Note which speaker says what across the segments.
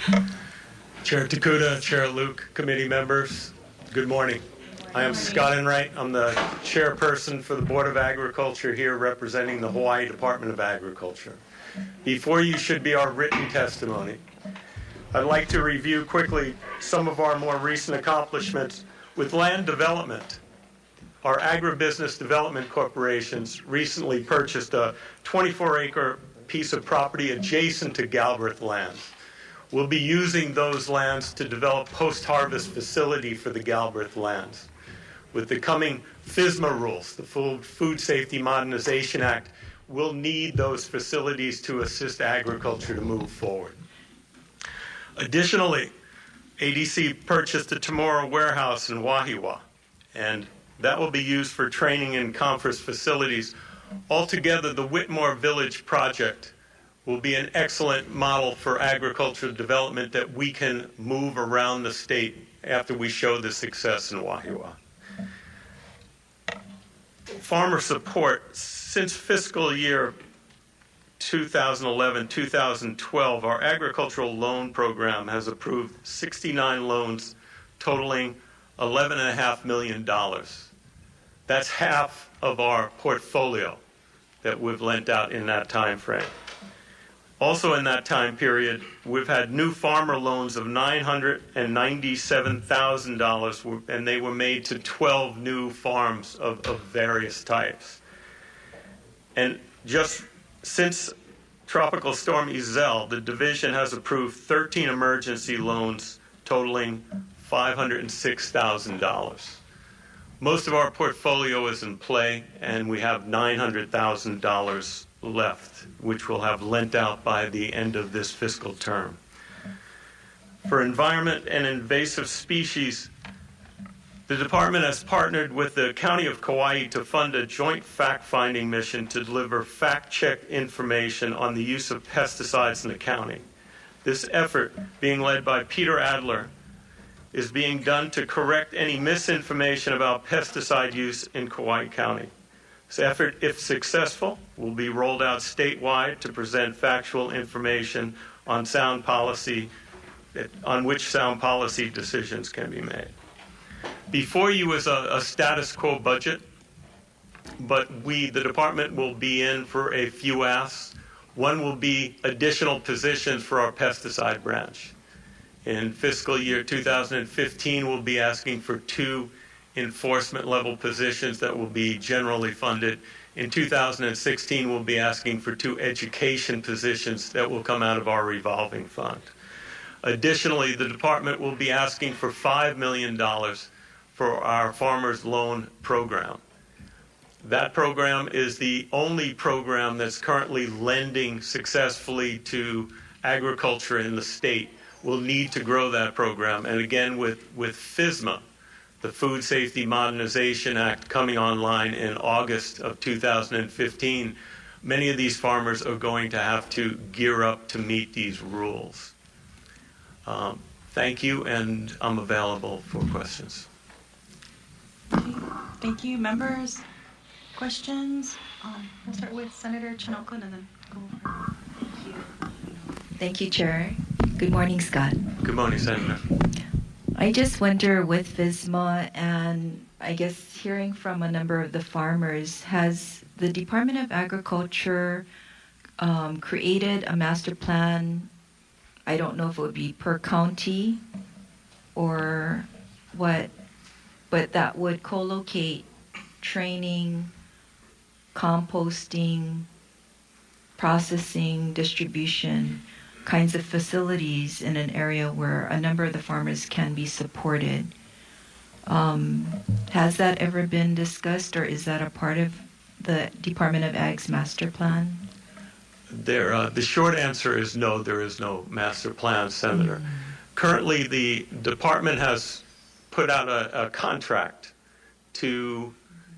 Speaker 1: Chair Takuda, Chair Luke, committee members, good morning. I am Scott Enright. I'm the chairperson for the Board of Agriculture here representing the Hawaii Department of Agriculture. Before you should be our written testimony. I'd like to review quickly some of our more recent accomplishments with land development. Our agribusiness development corporations recently purchased a 24-acre piece of property adjacent to Galbraith lands. We'll be using those lands to develop post-harvest facility for the Galbraith lands. With the coming FISMA rules, the Food Safety Modernization Act, we'll need those facilities to assist agriculture to move forward. Additionally, ADC purchased a Tamora warehouse in Wahiawa, and that will be used for training and conference facilities. Altogether, the Whitmore Village project will be an excellent model for agricultural development that we can move around the state after we show the success in Wahiawa. Farmer support. Since fiscal year 2011-2012, our agricultural loan program has approved 69 loans totaling $11.5 million. That's half of our portfolio that we've lent out in that time frame. Also in that time period, we've had new farmer loans of $997,000, and they were made to 12 new farms of various types. And just since Tropical Storm Iselle, the division has approved 13 emergency loans totaling $506,000. Most of our portfolio is in play, and we have $900,000 left, which we'll have lent out by the end of this fiscal term. For environment and invasive species, the department has partnered with the County of Kauai to fund a joint fact-finding mission to deliver fact-check information on the use of pesticides in the county. This effort, being led by Peter Adler, is being done to correct any misinformation about pesticide use in Kauai County. This effort, if successful, will be rolled out statewide to present factual information on sound policy, on which sound policy decisions can be made. Before you is a status quo budget, but the department will be in for a few asks. One will be additional positions for our pesticide branch. In fiscal year 2015, we'll be asking for 2 enforcement level positions that will be generally funded. In 2016, we'll be asking for 2 education positions that will come out of our revolving fund. Additionally, the department will be asking for $5 million for our farmers loan program. That program is the only program that's currently lending successfully to agriculture in the state. We'll need to grow that program. And again, with FISMA, the Food Safety Modernization Act, coming online in August of 2015, many of these farmers are going to have to gear up to meet these rules. Thank you, and I'm available for questions.
Speaker 2: Thank you. Members, questions? We'll start with Senator Chun-Oakland and then go over. Thank you.
Speaker 3: Thank you, Chair. Good morning, Scott.
Speaker 1: Good morning, Senator.
Speaker 3: I just wonder, with FISMA and I guess hearing from a number of the farmers, has the Department of Agriculture created a master plan? I don't know if it would be per county or what, but that would co-locate training, composting, processing, distribution kinds of facilities in an area where a number of the farmers can be supported. Has that ever been discussed, or is that a part of the Department of Ag's master plan?
Speaker 1: The short answer is no, there is no master plan, Senator. Currently, the department has put out a contract to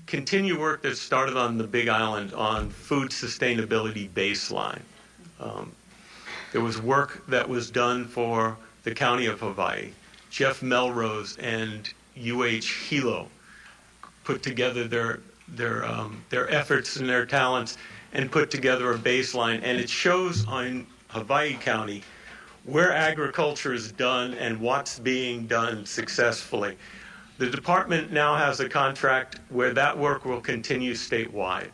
Speaker 1: continue work that started on the Big Island on food sustainability baseline. There was work that was done for the County of Hawaii. Jeff Melrose and Hilo put together their efforts and their talents and put together a baseline, and it shows on Hawaii County where agriculture is done and what's being done successfully. The department now has a contract where that work will continue statewide.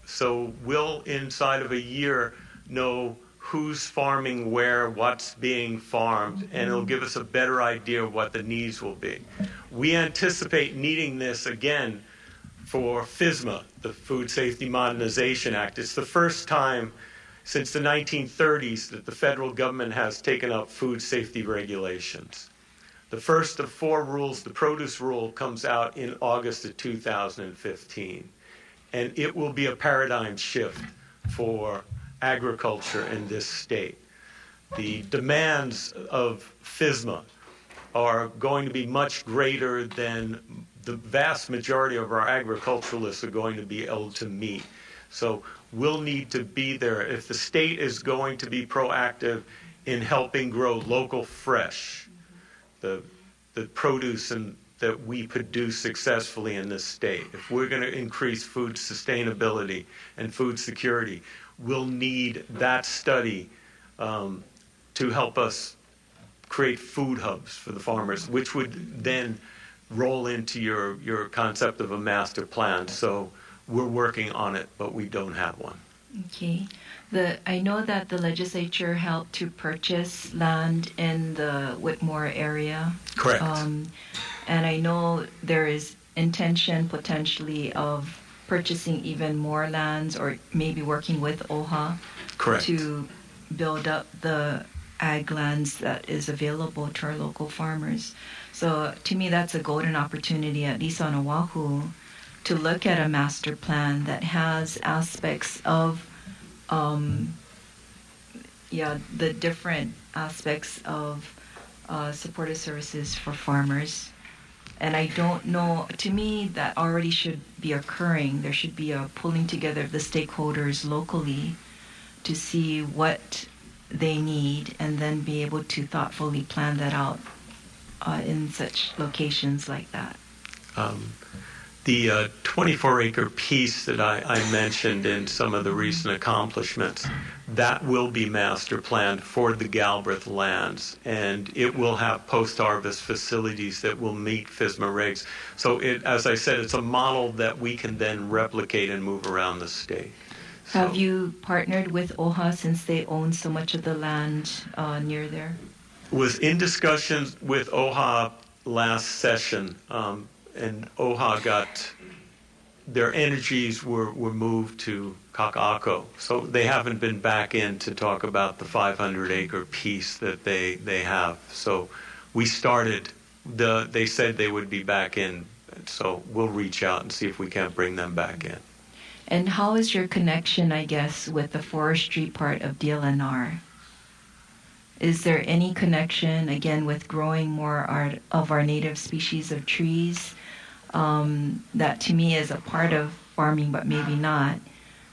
Speaker 1: So we'll, inside of a year, know who's farming where, what's being farmed, and it'll give us a better idea of what the needs will be. We anticipate needing this again for FSMA, the Food Safety Modernization Act. It's the first time since the 1930s that the federal government has taken up food safety regulations. The first of 4 rules, the produce rule, comes out in August of 2015. And it will be a paradigm shift for agriculture in this state. The demands of FSMA are going to be much greater than the vast majority of our agriculturalists are going to be able to meet. So we'll need to be there. If the state is going to be proactive in helping grow local fresh, the produce that we produce successfully in this state, if we're going to increase food sustainability and food security, we'll need that study to help us create food hubs for the farmers, which would then roll into your concept of a master plan. So we're working on it, but we don't have one.
Speaker 3: Okay. I know that the legislature helped to purchase land in the Whitmore area.
Speaker 1: Correct.
Speaker 3: And I know there is intention potentially of purchasing even more lands or maybe working with OHA.
Speaker 1: Correct.
Speaker 3: To build up the ag lands that is available to our local farmers. So to me, that's a golden opportunity, at least on Oahu, to look at a master plan that has aspects of the different aspects of supportive services for farmers. And I don't know, to me, that already should be occurring. There should be a pulling together of the stakeholders locally to see what they need and then be able to thoughtfully plan that out in such locations like that.
Speaker 1: The 24-acre piece that I mentioned in some of the recent accomplishments, that will be master planned for the Galbraith lands, and it will have post-harvest facilities that will meet FSMA regs. So, as I said, it's a model that we can then replicate and move around the state.
Speaker 3: Have you partnered with OHA since they own so much of the land near there?
Speaker 1: Was in discussions with OHA last session, and OHA got their energies were moved to Kaka'ako, so they haven't been back in to talk about the 500-acre piece that they have. So we started. They said they would be back in, so we'll reach out and see if we can't bring them back in.
Speaker 3: And how is your connection, I guess, with the forestry part of DLNR? Is there any connection, again, with growing more of our native species of trees? That to me is a part of farming, but maybe not.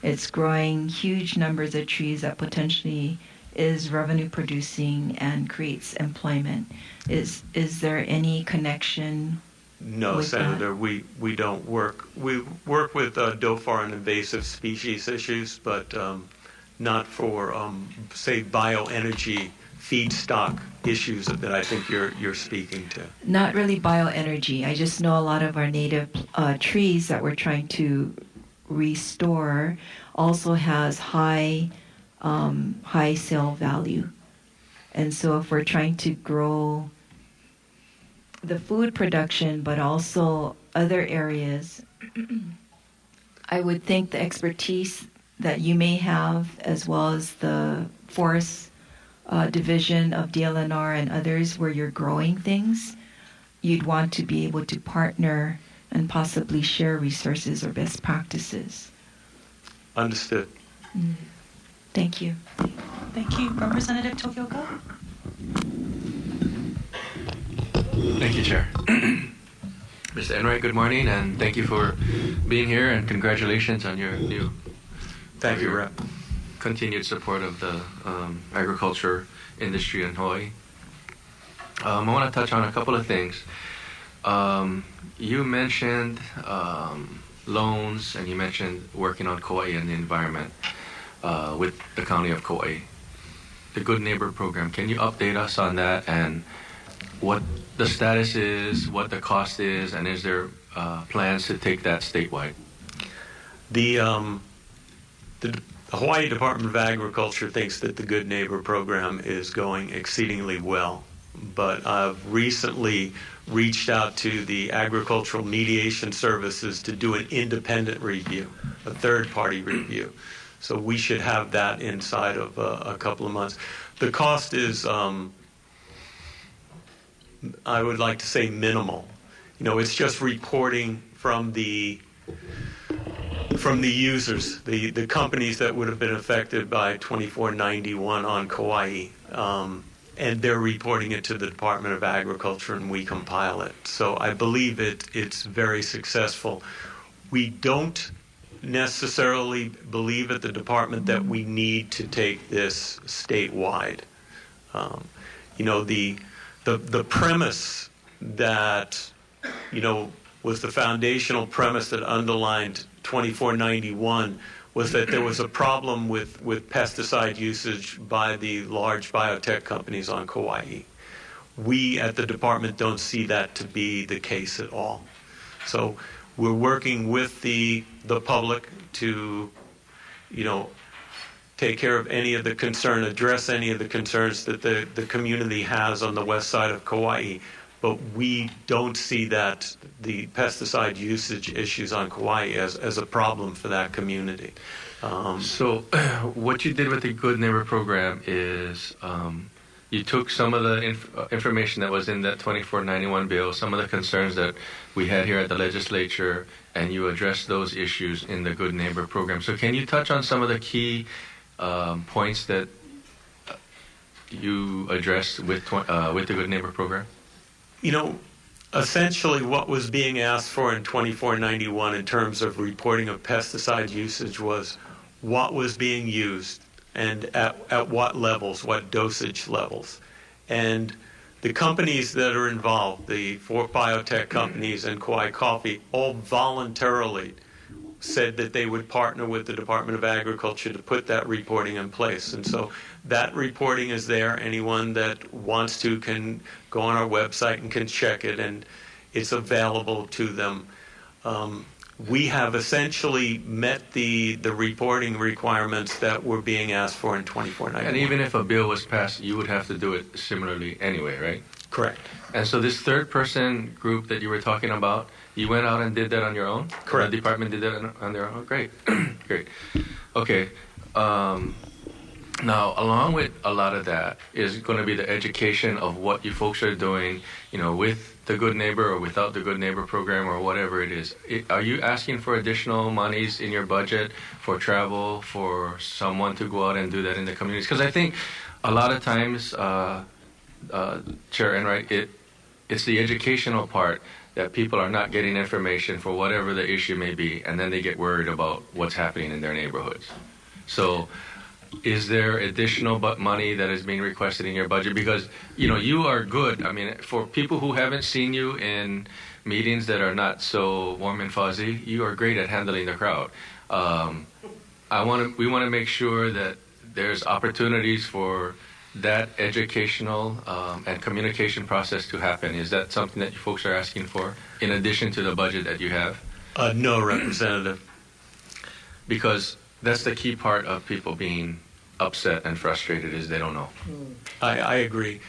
Speaker 3: It's growing huge numbers of trees that potentially is revenue producing and creates employment. Is there any connection?
Speaker 1: No, Senator, we don't work. We work with DOFAR and invasive species issues, but not for, say, bioenergy feedstock issues that I think you're speaking to.
Speaker 3: Not really bioenergy. I just know a lot of our native trees that we're trying to restore also has high sale value. And so if we're trying to grow the food production, but also other areas, I would think the expertise that you may have, as well as the forest division of DLNR and others where you're growing things, you'd want to be able to partner and possibly share resources or best practices.
Speaker 1: Understood.
Speaker 3: Thank you.
Speaker 2: Thank you. Representative Tokioka?
Speaker 4: Thank you, Chair. Mr. Enright, good morning, and thank you for being here, and congratulations on your new...
Speaker 1: Thank you, Rep.
Speaker 4: Continued support of the agriculture industry in Hawaii. I want to touch on a couple of things. You mentioned loans, and you mentioned working on Kauai and the environment with the county of Kauai. the Good Neighbor program. Can you update us on that and what the status is, what the cost is, and is there plans to take that statewide?
Speaker 1: The Hawaii Department of Agriculture thinks that the Good Neighbor program is going exceedingly well, but I've recently reached out to the Agricultural Mediation Services to do an independent review, a third-party review. So we should have that inside of a couple of months. The cost is, I would like to say, minimal. It's just reporting from the users, the companies that would have been affected by 2491 on Kauai, and they're reporting it to the Department of Agriculture, and we compile it. So I believe it's very successful. We don't necessarily believe at the department that we need to take this statewide. The premise that was the foundational premise that underlined 2491 was that there was a problem with pesticide usage by the large biotech companies on Kauai. We at the department don't see that to be the case at all. So we're working with the public to, take care of any of the concern, address any of the concerns that the community has on the west side of Kauai. But we don't see that the pesticide usage issues on Kauai as a problem for that community.
Speaker 4: So what you did with the Good Neighbor program is you took some of the information that was in that 2491 bill, some of the concerns that we had here at the legislature, and you addressed those issues in the Good Neighbor program. So can you touch on some of the key points that you addressed with the Good Neighbor program?
Speaker 1: Essentially what was being asked for in 2491 in terms of reporting of pesticide usage was what was being used and at what levels, what dosage levels. And the companies that are involved, the four biotech companies and Kauai Coffee, all voluntarily said that they would partner with the Department of Agriculture to put that reporting in place. And so that reporting is there. Anyone that wants to can go on our website and can check it, and it's available to them. We have essentially met the reporting requirements that were being asked for in 2491.
Speaker 4: And even if a bill was passed, you would have to do it similarly anyway, right?
Speaker 1: Correct.
Speaker 4: And so this third-person group that you were talking about, you went out and did that on your own?
Speaker 1: Correct.
Speaker 4: The department did that on their own? Great. Great. Okay. Now, along with a lot of that is going to be the education of what you folks are doing, with the Good Neighbor or without the Good Neighbor program or whatever it is. Are you asking for additional monies in your budget for travel, for someone to go out and do that in the communities? Because I think a lot of times, Chair Enright, it's the educational part that people are not getting information for whatever the issue may be, and then they get worried about what's happening in their neighborhoods. So is there additional money that is being requested in your budget? Because, you are good. I mean, for people who haven't seen you in meetings that are not so warm and fuzzy, you are great at handling the crowd. We want to make sure that there's opportunities for that educational and communication process to happen. Is that something that you folks are asking for in addition to the budget that you have?
Speaker 1: No, Representative.
Speaker 4: Because that's the key part of people being upset and frustrated is they don't know.
Speaker 1: I agree.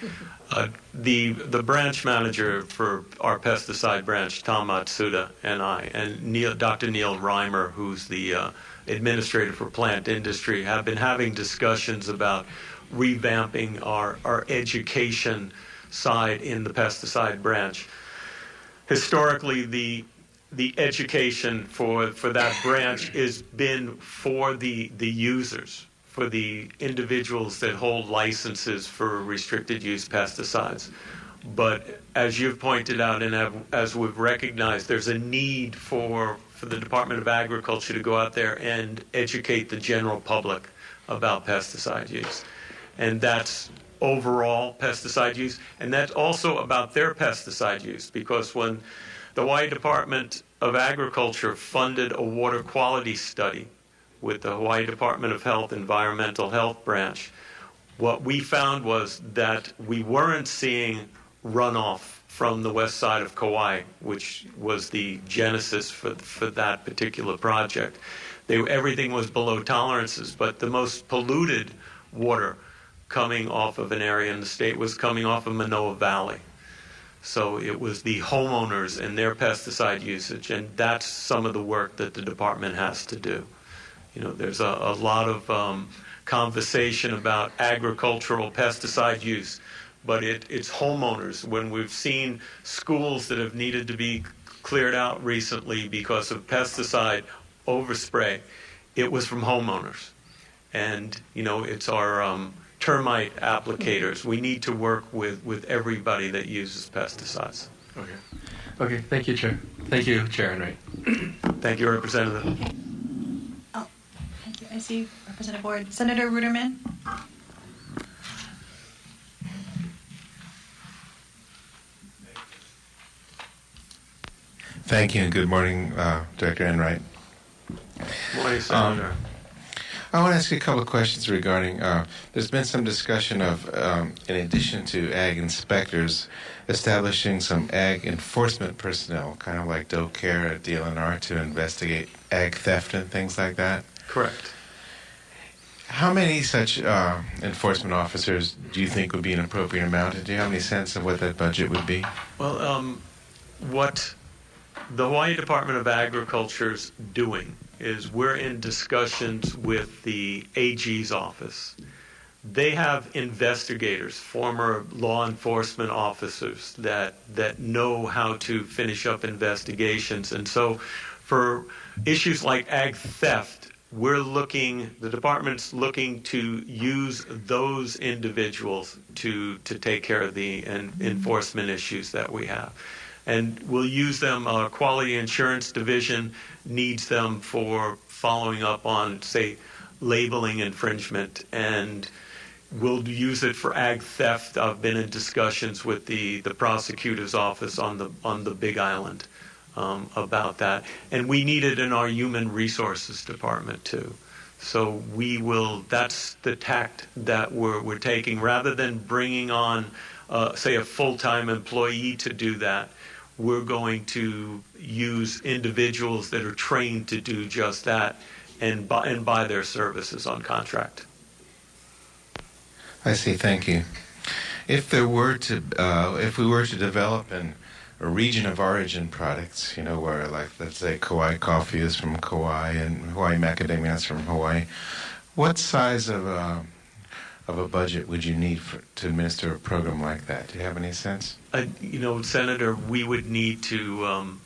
Speaker 1: The branch manager for our pesticide branch, Tom Matsuda, and I, and Dr. Neil Reimer, who's the administrator for plant industry, have been having discussions about revamping our education side in the pesticide branch. Historically, the education for that branch has been for the users, for the individuals that hold licenses for restricted use pesticides. But as you've pointed out and as we've recognized, there's a need for the Department of Agriculture to go out there and educate the general public about pesticide use. And that's overall pesticide use, and that's also about their pesticide use, because when the Hawaii Department of Agriculture funded a water quality study with the Hawaii Department of Health Environmental Health Branch, What we found was that we weren't seeing runoff from the west side of Kauai, which was the genesis for that particular project. Everything was below tolerances, but the most polluted water coming off of an area in the state was coming off of Manoa Valley. So it was the homeowners and their pesticide usage, and that's some of the work that the department has to do. You know, there's a lot of conversation about agricultural pesticide use, but it's homeowners. When we've seen schools that have needed to be cleared out recently because of pesticide overspray, it was from homeowners. And, you know, it's our termite applicators. We need to work with everybody that uses pesticides.
Speaker 4: Okay, thank you, Chair. Thank you, Chair Enright.
Speaker 1: Thank you, Representative.
Speaker 2: Oh, thank you. I see Representative Ward. Senator Ruderman.
Speaker 5: Thank you, and good morning, Director Enright.
Speaker 1: Morning, Senator.
Speaker 5: I want to ask you a couple of questions regarding, there's been some discussion of, in addition to ag inspectors, establishing some ag enforcement personnel, kind of like doe care at DLNR, to investigate ag theft and things like that.
Speaker 1: Correct.
Speaker 5: How many such enforcement officers do you think would be an appropriate amount? And do you have any sense of what that budget would be?
Speaker 1: Well, what the Hawaii Department of Agriculture is doing is we're in discussions with the AG's office. They have investigators, former law enforcement officers that know how to finish up investigations. And so for issues like ag theft, the department's looking to use those individuals to take care of the enforcement issues that we have. And we'll use them, Quality Insurance Division needs them for following up on, say, labeling infringement, and we'll use it for ag theft. I've been in discussions with the prosecutor's office on the Big Island about that. And we need it in our Human Resources Department, too. So that's the tact that we're taking. Rather than bringing on, say, a full-time employee to do that, we're going to use individuals that are trained to do just that and buy their services on contract.
Speaker 5: I see. Thank you. If we were to develop a region of origin products, you know, where, like, let's say Kauai coffee is from Kauai and Hawaii macadamia is from Hawaii, what size of a budget would you need to administer a program like that? Do you have any sense?
Speaker 1: You know, Senator, we would need to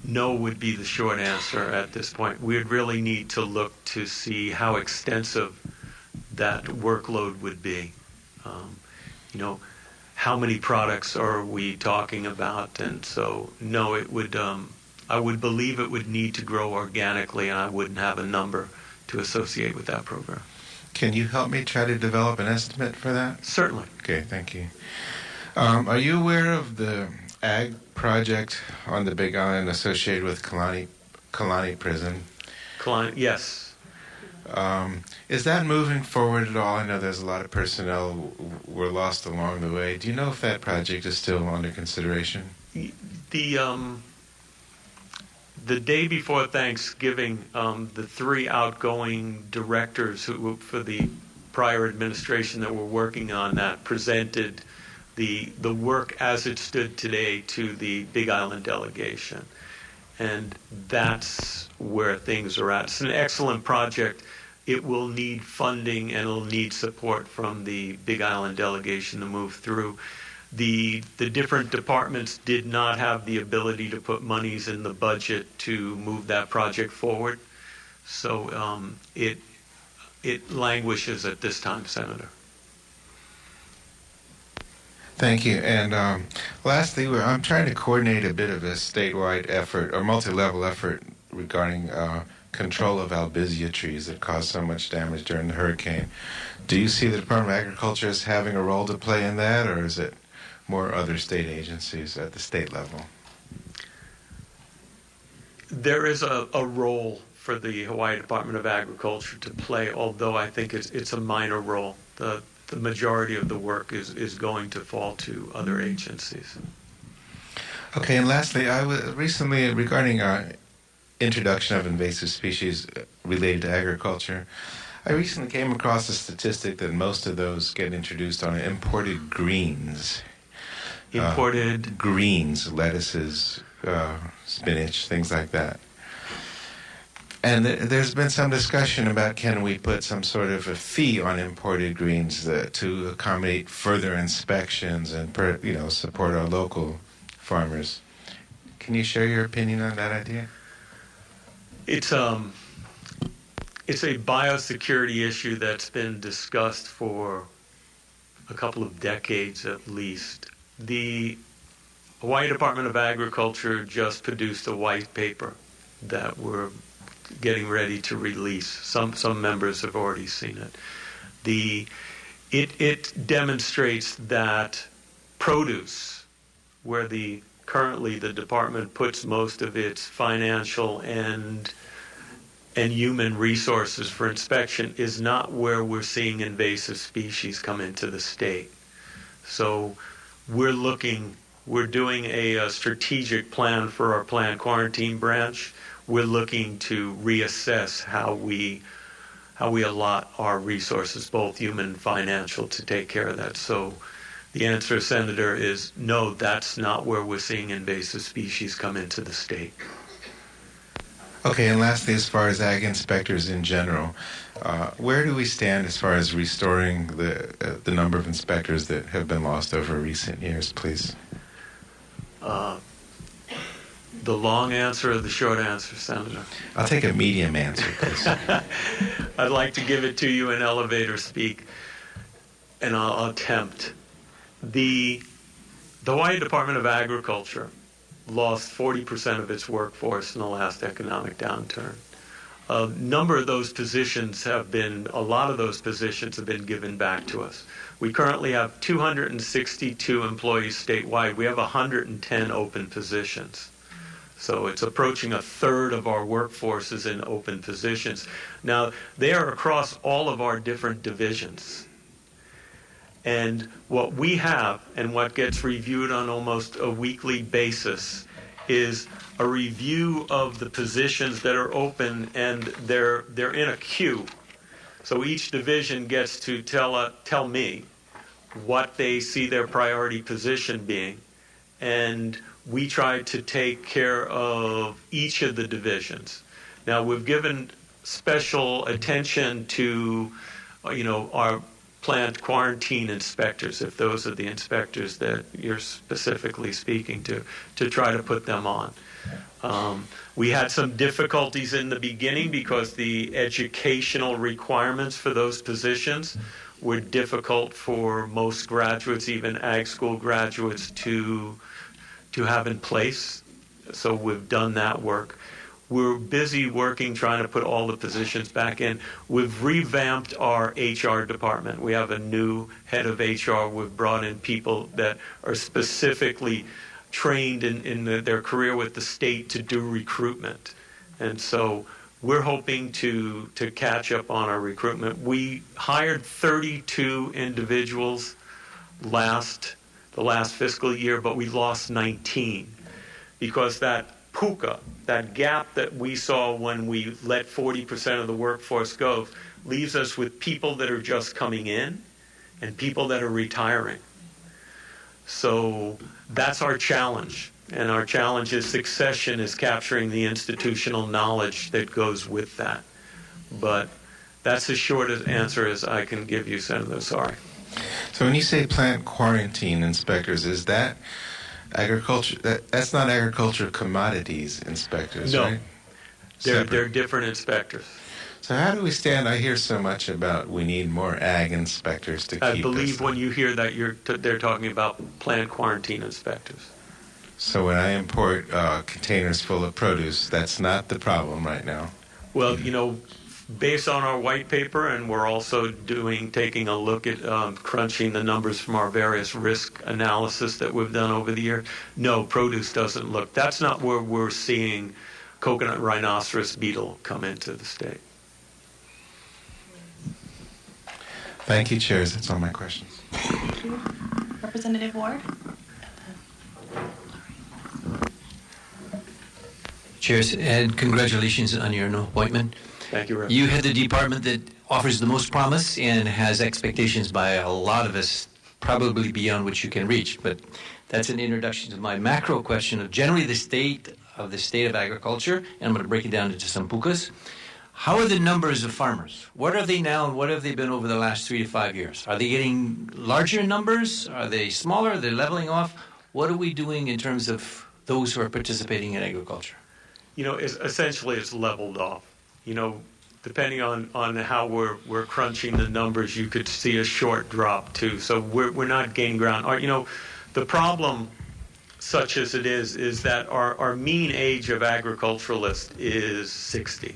Speaker 1: no would be the short answer at this point. We'd really need to look to see how extensive that workload would be. You know, how many products are we talking about? And so, no, it would. I would believe it would need to grow organically, and I wouldn't have a number to associate with that program.
Speaker 5: Can you help me try to develop an estimate for that?
Speaker 1: Certainly.
Speaker 5: Okay, thank you. Are you aware of the ag project on the Big Island associated with Kulani Prison?
Speaker 1: Kulani, yes.
Speaker 5: Is that moving forward at all? I know there's a lot of personnel were lost along the way. Do you know if that project is still under consideration? The day before Thanksgiving, the three outgoing directors for the prior administration that were working on that presented the work as it stood today to the Big Island delegation. And that's where things are at. It's an excellent project. It will need funding and it'll need support from the Big Island delegation to move through. The different departments did not have the ability to put monies in the budget to move that project forward. So it languishes at this time, Senator. Thank you. And lastly, I'm trying to coordinate a bit of a statewide effort or multi-level effort regarding control of albizia trees that caused so much damage during the hurricane. Do you see the Department of Agriculture as having a role to play in that, or is it more other state agencies at the state level?
Speaker 1: There is a role for the Hawaii Department of Agriculture to play, although I think it's a minor role.
Speaker 5: the majority of the work is going to fall to other agencies.
Speaker 6: Okay, and lastly, I was recently, regarding our introduction of invasive species related to agriculture, I recently came across a statistic that most of those get introduced on imported greens.
Speaker 5: Imported?
Speaker 6: Greens, lettuces, spinach, things like that. And there's been some discussion about, can we put some sort of a fee on imported greens to accommodate further inspections and support our local farmers. Can you share your opinion on that idea?
Speaker 5: It's a biosecurity issue that's been discussed for a couple of decades at least. The Hawaii Department of Agriculture just produced a white paper that we're getting ready to release. Some members have already seen it. It demonstrates that produce, where currently the department puts most of its financial and human resources for inspection, is not where we're seeing invasive species come into the state. So we're doing a strategic plan for our plant quarantine branch. We're looking to reassess how we allot our resources, both human and financial, to take care of that. So the answer, Senator, is no, that's not where we're seeing invasive species come into the state.
Speaker 6: Okay, and lastly, as far as ag inspectors in general, where do we stand as far as restoring the number of inspectors that have been lost over recent years, please?
Speaker 5: The long answer or the short answer, Senator?
Speaker 6: I'll take a medium answer, please.
Speaker 5: I'd like to give it to you in elevator speak, and I'll attempt. The Hawaii Department of Agriculture lost 40% of its workforce in the last economic downturn. A lot of those positions have been given back to us. We currently have 262 employees statewide. We have 110 open positions. So it's approaching a third of our workforce is in open positions. Now, they are across all of our different divisions. And what we have, and what gets reviewed on almost a weekly basis, is a review of the positions that are open, and they're in a queue. So each division gets to tell me what they see their priority position being, and we try to take care of each of the divisions. Now, we've given special attention to, our plant quarantine inspectors, if those are the inspectors that you're specifically speaking to try to put them on. We had some difficulties in the beginning because the educational requirements for those positions were difficult for most graduates, even ag school graduates, to have in place. So we've done that work. We're busy working, trying to put all the positions back in. We've revamped our HR department. We have a new head of HR. We've brought in people that are specifically trained in their career with the state to do recruitment. And so we're hoping to catch up on our recruitment. We hired 32 individuals the last fiscal year, but we lost 19 because that puka, that gap that we saw when we let 40% of the workforce go, leaves us with people that are just coming in and people that are retiring. So that's our challenge. And our challenge is succession, is capturing the institutional knowledge that goes with that. But that's as short an answer as I can give you, Senator. Sorry.
Speaker 6: So when you say plant quarantine inspectors, is that agriculture? That's not agriculture commodities inspectors,
Speaker 5: no.
Speaker 6: Right?
Speaker 5: They're different inspectors.
Speaker 6: So how do we stand? I hear so much about we need more ag inspectors to keep us.
Speaker 5: I believe when you hear that, they're talking about plant quarantine inspectors.
Speaker 6: So when I import containers full of produce, that's not the problem right now.
Speaker 5: Well, based on our white paper, and we're also taking a look at crunching the numbers from our various risk analysis that we've done over the year. No, produce doesn't look. That's not where we're seeing coconut rhinocerous beetle come into the state.
Speaker 6: Thank you, Chairs. That's all my questions.
Speaker 2: Thank you. Representative Ward?
Speaker 7: Chairs, and congratulations on your new appointment.
Speaker 1: Thank you, Rep.
Speaker 7: You head the department that offers the most promise and has expectations by a lot of us, probably beyond what you can reach. But that's an introduction to my macro question of generally the state of agriculture, and I'm going to break it down into some pukas. How are the numbers of farmers? What are they now, and what have they been over the last 3 to 5 years? Are they getting larger numbers? Are they smaller? Are they leveling off? What are we doing in terms of those who are participating in agriculture?
Speaker 1: Essentially it's leveled off. Depending on how we're crunching the numbers, you could see a short drop too. So we're not gaining ground. The problem, such as it is that our mean age of agriculturalists is 60.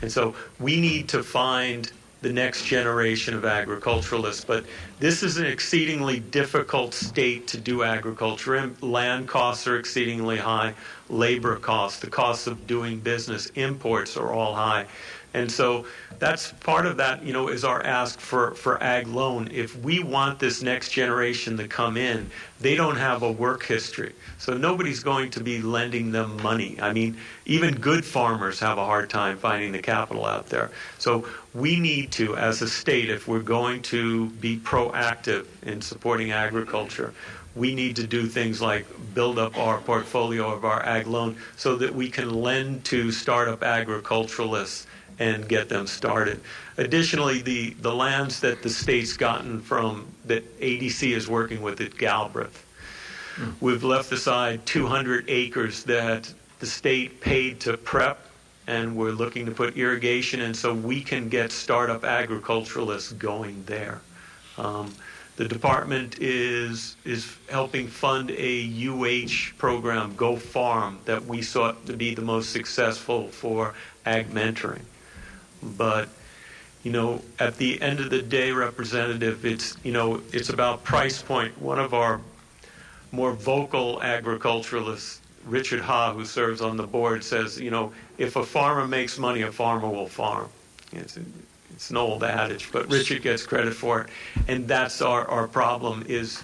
Speaker 1: And so we need to find the next generation of agriculturalists. But this is an exceedingly difficult state to do agriculture in. Land costs are exceedingly high. Labor costs, the costs of doing business, imports are all high. And so that's part of that, is our ask for ag loan. If we want this next generation to come in, they don't have a work history. So nobody's going to be lending them money. I mean, even good farmers have a hard time finding the capital out there. So we need to, as a state, if we're going to be proactive in supporting agriculture, we need to do things like build up our portfolio of our ag loan so that we can lend to startup agriculturalists and get them started. Additionally, the lands that the state's gotten from, that ADC is working with at Galbraith, we've left aside 200 acres that the state paid to prep, and we're looking to put irrigation in so we can get startup agriculturalists going there. The department is helping fund a UH program, Go Farm, that we sought to be the most successful for ag mentoring. But, at the end of the day, Representative, it's about price point. One of our more vocal agriculturalists, Richard Ha, who serves on the board, says, if a farmer makes money, a farmer will farm. It's an old adage, but Richard gets credit for it. And that's our problem is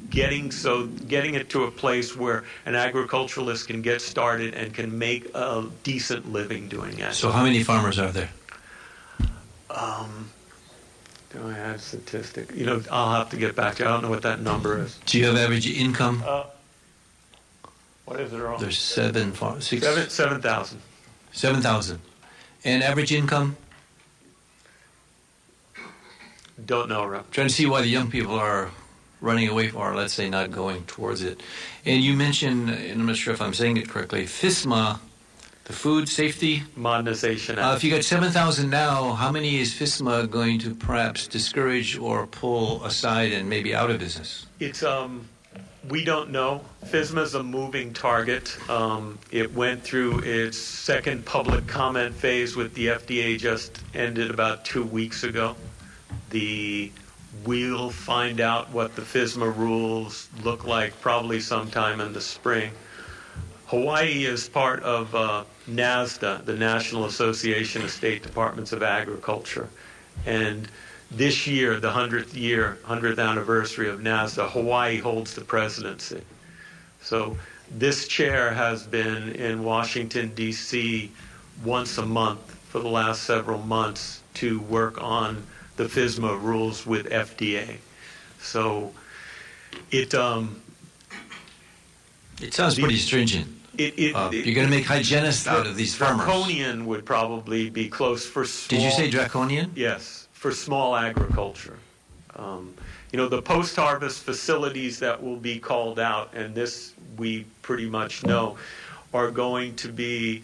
Speaker 1: getting it to a place where an agriculturalist can get started and can make a decent living doing it.
Speaker 7: So how many farmers are there?
Speaker 1: Do I have a statistic? I'll have to get back to you. I don't know what that number is.
Speaker 7: Do you have average income?
Speaker 1: What is it, Earl?
Speaker 7: There's
Speaker 1: 7,000.
Speaker 7: 7,000. And average income?
Speaker 1: Don't know, Rep.
Speaker 7: Trying to see why the young people are running away from, or let's say not going towards it. And you mentioned, and I'm not sure if I'm saying it correctly, FISMA, the Food Safety
Speaker 1: Modernization.
Speaker 7: If you got 7,000 now, how many is FISMA going to perhaps discourage or pull aside and maybe out of business?
Speaker 1: It's we don't know. FISMA is a moving target. It went through its second public comment phase with the FDA, just ended about 2 weeks ago. We'll find out what the FSMA rules look like probably sometime in the spring. Hawaii is part of NASDA, the National Association of State Departments of Agriculture. And this year, the 100th anniversary of NASDA, Hawaii holds the presidency. So this chair has been in Washington, D.C. once a month for the last several months to work on the FSMA rules with FDA. So it
Speaker 7: sounds pretty stringent. You're going to make hygienists out of these farmers.
Speaker 1: Draconian would probably be close for small.
Speaker 7: Did you say draconian?
Speaker 1: Yes, for small agriculture. The post-harvest facilities that will be called out, and this we pretty much know, are going to be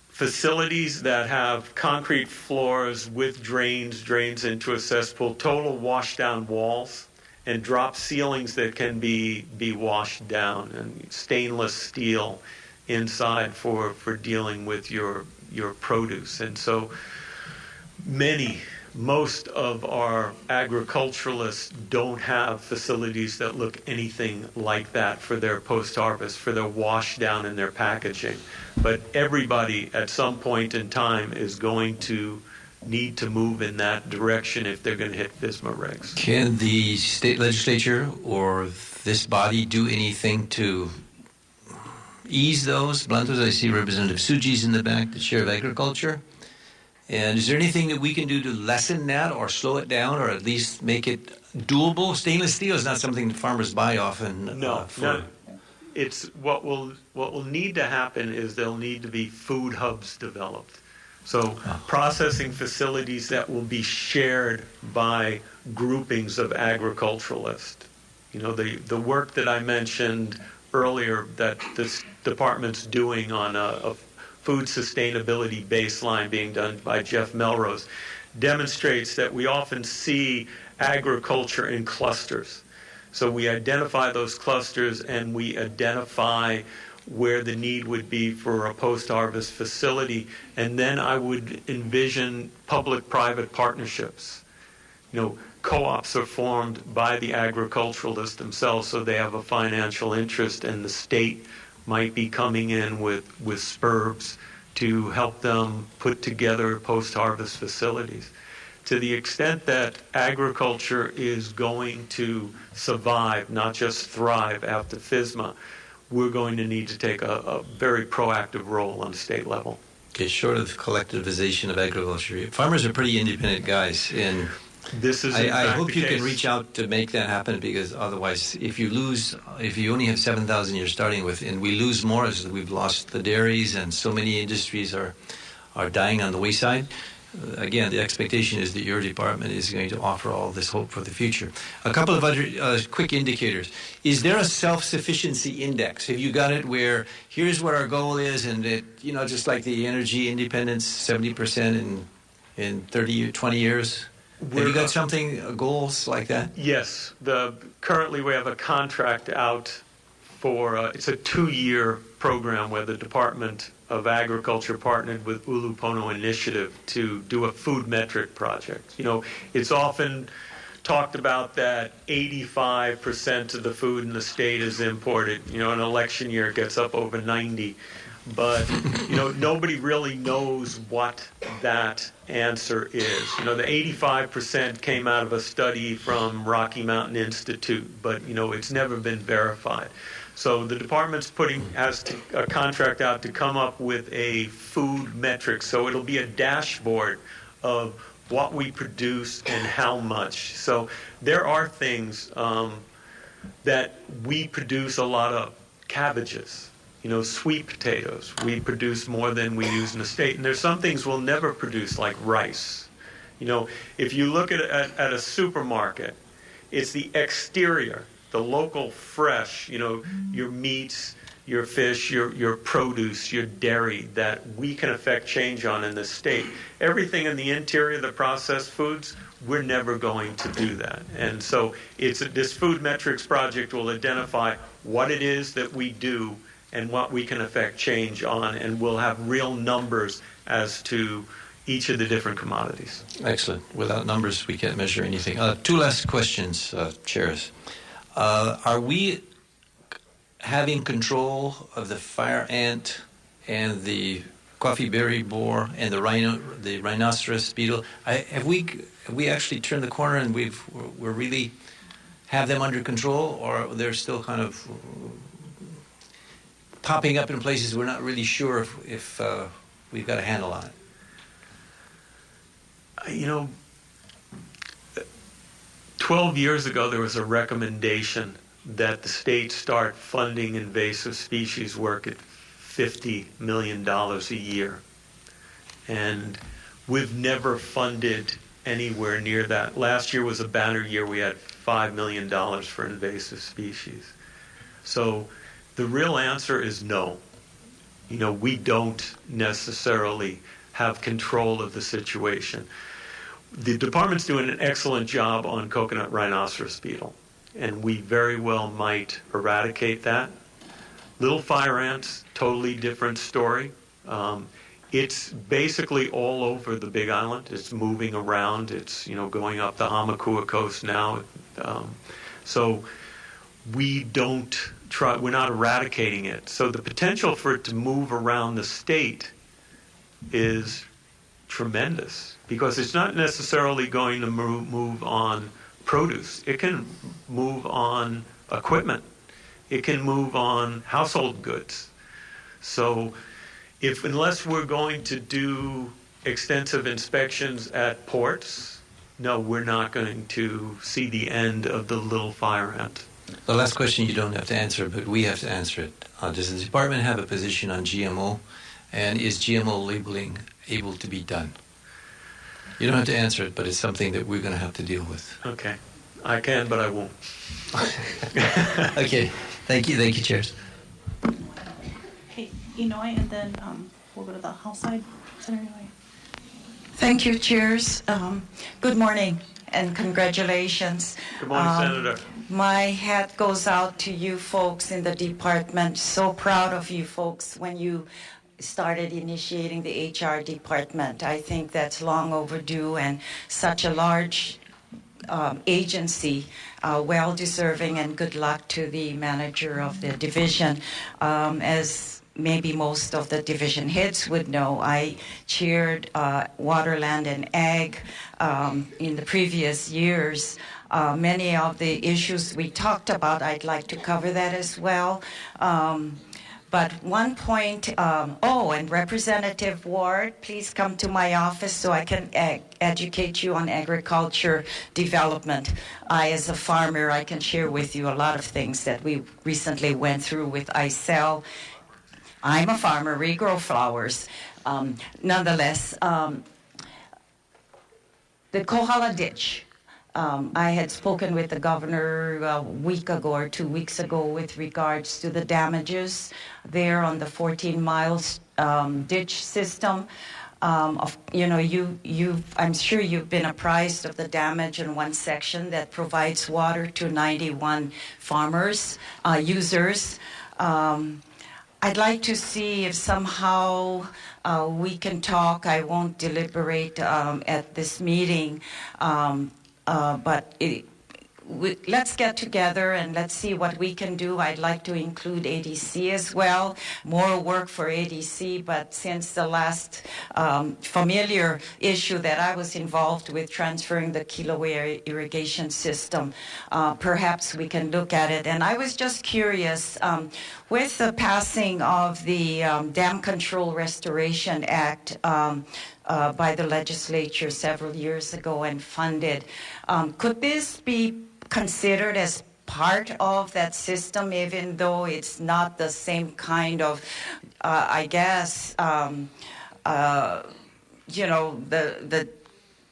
Speaker 1: facilities that have concrete floors with drains into a cesspool, total washdown walls, and drop ceilings that can be washed down, and stainless steel inside for dealing with your produce. And so most of our agriculturalists don't have facilities that look anything like that for their post-harvest, for their wash down and their packaging. But everybody at some point in time is going to
Speaker 5: need to move in that direction if they're going to hit FSMA regs.
Speaker 7: Can the state legislature or this body do anything to ease those, blunt those? I see Representative Suji's in the back, the Chair of Agriculture. And is there anything that we can do to lessen that or slow it down or at least make it doable? Stainless steel is not something that farmers buy often.
Speaker 5: No. It's what will need to happen is there'll need to be food hubs developed. So processing facilities that will be shared by groupings of agriculturalists. You know, the work that I mentioned earlier that this department's doing on a food sustainability baseline being done by Jeff Melrose demonstrates that we often see agriculture in clusters. So we identify those clusters and we identify where the need would be for a post-harvest facility, and then I would envision public-private partnerships. You know, co-ops are formed by the agriculturalists themselves, so they have a financial interest, and the state might be coming in with SPURBs to help them put together post-harvest facilities. To the extent that agriculture is going to survive, not just thrive after FSMA, we're going to need to take a very proactive role on the state level.
Speaker 7: Okay, short of collectivization of agriculture, farmers are pretty independent guys, and
Speaker 5: this is
Speaker 7: I hope you can reach out to make that happen, because otherwise, if you only have 7,000 you're starting with, and we lose more as we've lost the dairies and so many industries are dying on the wayside. Again, the expectation is that your department is going to offer all this hope for the future. A couple of other quick indicators. Is there a self-sufficiency index? Have you got it where here's what our goal is, and it, you know, just like the energy independence, 70% in 30, 20 years? Have you got something, goals like that?
Speaker 5: Yes. Currently we have a contract out for, it's a 2-year program where the Department of Agriculture partnered with Ulupono Initiative to do a food metric project. You know, it's often talked about that 85% of the food in the state is imported. You know, an election year gets up over 90. But, you know, nobody really knows what that answer is. You know, the 85% came out of a study from Rocky Mountain Institute, but, you know, it's never been verified. So the department's has a contract out to come up with a food metric. So it'll be a dashboard of what we produce and how much. So there are things that we produce a lot of cabbages. You know, sweet potatoes. We produce more than we use in the state. And there's some things we'll never produce, like rice. You know, if you look at a supermarket, it's the exterior, the local fresh, you know, your meats, your fish, your produce, your dairy that we can affect change on in the state. Everything in the interior, the processed foods, we're never going to do that. And so this food metrics project will identify what it is that we do and what we can affect change on, and we'll have real numbers as to each of the different commodities.
Speaker 7: Excellent. Without numbers, we can't measure anything. 2 last questions, chairs. Are we having control of the fire ant and the coffee berry borer and the rhinocerous beetle? Have we actually turned the corner and we're really have them under control, or they're still kind of popping up in places we're not really sure if we've got a handle on it?
Speaker 5: You know, 12 years ago there was a recommendation that the state start funding invasive species work at $50 million a year. And we've never funded anywhere near that. Last year was a banner year. We had $5 million for invasive species. So the real answer is no. You know, we don't necessarily have control of the situation. The department's doing an excellent job on coconut rhinoceros beetle, and we very well might eradicate that. Little fire ants, totally different story. It's basically all over the Big Island. It's moving around. It's, you know, going up the Hamakua coast now. So we don't try, we're not eradicating it. So the potential for it to move around the state is tremendous. because it's not necessarily going to move on produce. It can move on equipment. It can move on household goods. So unless we're going to do extensive inspections at ports, no, we're not going to see the end of the little fire ant.
Speaker 7: The last question you don't have to answer, but we have to answer it. Does the department have a position on GMO, and is GMO labeling able to be done? You don't have to answer it, but it's something that we're going to have to deal with.
Speaker 5: Okay. I can, but I won't.
Speaker 7: Okay. Thank you. Thank you, Chairs.
Speaker 2: Okay, Inouye, and then we'll go to the House side. Senator Inouye.
Speaker 8: Thank you, Chairs. Good morning and congratulations.
Speaker 5: Good morning, Senator.
Speaker 8: My hat goes out to you folks in the department. So proud of you folks when you started initiating the HR department. I think that's long overdue and such a large agency, well deserving, and good luck to the manager of the division. As maybe most of the division heads would know, I chaired Water, Land, and Ag in the previous years. Many of the issues we talked about, I'd like to cover that as well. But one point, and Representative Ward, please come to my office so I can educate you on agriculture development. As a farmer, I can share with you a lot of things that we recently went through with ICEL. I'm a farmer, we grow flowers. Nonetheless, the Kohala ditch. I had spoken with the governor a week ago or 2 weeks ago with regards to the damages there on the 14 miles ditch system. I'm sure you've been apprised of the damage in one section that provides water to 91 farmers, users. I'd like to see if somehow we can talk. I won't deliberate at this meeting. But let's get together and let's see what we can do. I'd like to include ADC as well. More work for ADC, but since the last familiar issue that I was involved with, transferring the Kilauea irrigation system, perhaps we can look at it. And I was just curious, with the passing of the Dam Control Restoration Act, by the legislature several years ago and funded. Could this be considered as part of that system, even though it's not the same kind of, the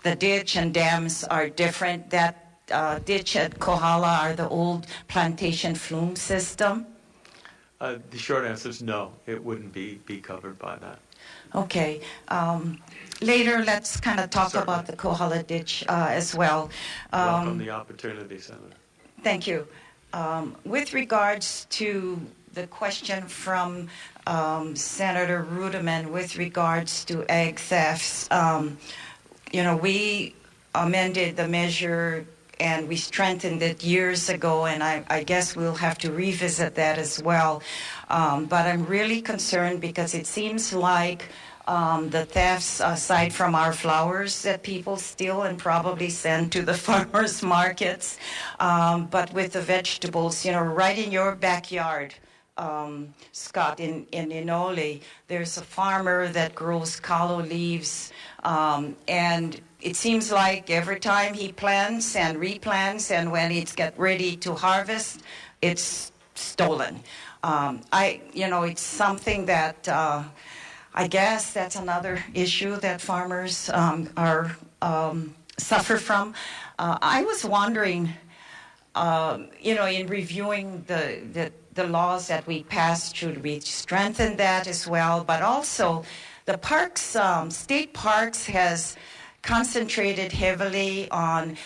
Speaker 8: ditch and dams are different. That ditch at Kohala are the old plantation flume system?
Speaker 5: The short answer is no, it wouldn't be covered by that.
Speaker 8: Okay. Later, let's kind of talk
Speaker 5: Certainly.
Speaker 8: about the Kohala ditch as well.
Speaker 5: Welcome the opportunity, Senator.
Speaker 8: Thank you. With regards to the question from Senator Ruderman with regards to egg thefts, we amended the measure and we strengthened it years ago, and I guess we'll have to revisit that as well. But I'm really concerned because it seems like the thefts, aside from our flowers that people steal and probably send to the farmers' markets, but with the vegetables, right in your backyard, Scott, in Inouye, there's a farmer that grows kalo leaves, and it seems like every time he plants and replants, and when it's get ready to harvest, it's stolen. It's something that I guess that's another issue that farmers suffer from. I was wondering, in reviewing the laws that we passed, should we strengthen that as well? But also, the parks, state parks has concentrated heavily on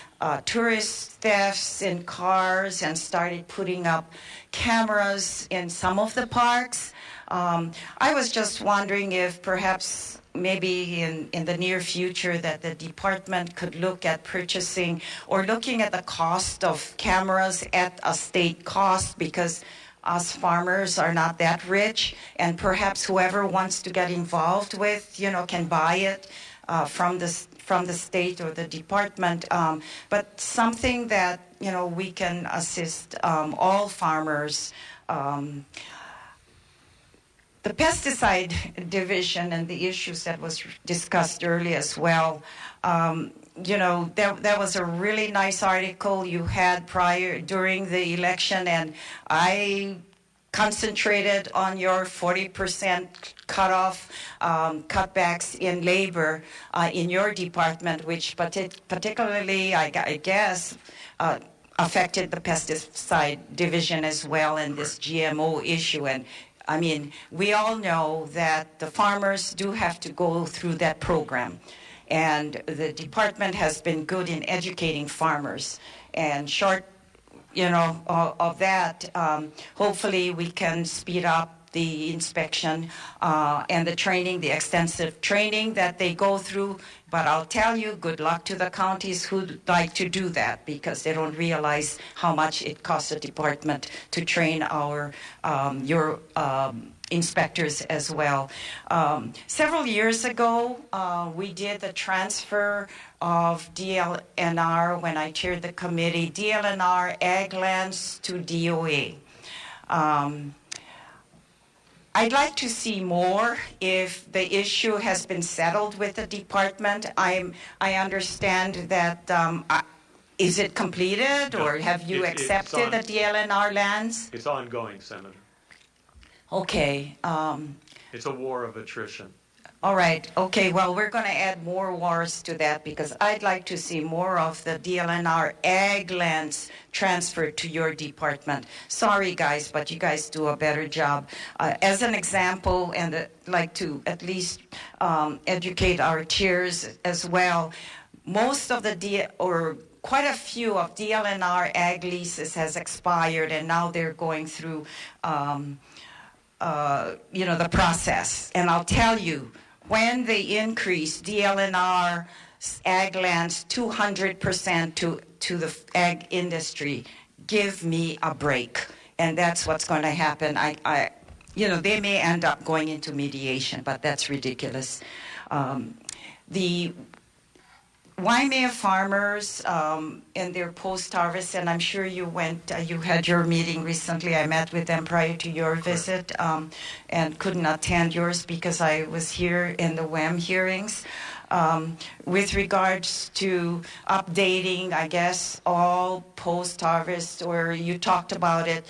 Speaker 8: tourist thefts in cars and started putting up cameras in some of the parks. I was just wondering if perhaps maybe in the near future that the department could look at purchasing or looking at the cost of cameras at a state cost, because us farmers are not that rich, and perhaps whoever wants to get involved with, can buy it from from the state or the department, but something that, we can assist all farmers. The pesticide division and the issues that was discussed earlier as well, that was a really nice article you had during the election, and I concentrated on your 40% cutoff, cutbacks in labor in your department, which particularly, I guess, affected the pesticide division as well, and this GMO issue. And I mean, we all know that the farmers do have to go through that program. And the department has been good in educating farmers. And short, of that, hopefully we can speed up the inspection and the training, the extensive training that they go through. But I'll tell you, good luck to the counties who'd like to do that, because they don't realize how much it costs the department to train your inspectors as well. Several years ago, we did the transfer of DLNR when I chaired the committee, DLNR ag lands to DOA. I'd like to see more if the issue has been settled with the department. I understand that, is it completed, or have you accepted the DLNR lands?
Speaker 1: It's ongoing, Senator.
Speaker 8: Okay.
Speaker 1: It's a war of attrition.
Speaker 8: All right. Okay. Well, we're going to add more wars to that, because I'd like to see more of the DLNR ag lands transferred to your department. Sorry, guys, but you guys do a better job. As an example, and I'd like to at least educate our chairs as well, most of quite a few of DLNR ag leases has expired, and now they're going through the process. And I'll tell you, when they increase DLNR ag lands 200% to the ag industry, give me a break. And that's what's going to happen. They may end up going into mediation, but that's ridiculous. The Waimea farmers in their post-harvest, and I'm sure you had your meeting recently. I met with them prior to your visit and couldn't attend yours because I was here in the WEM hearings. With regards to updating, I guess, all post-harvest, or you talked about it,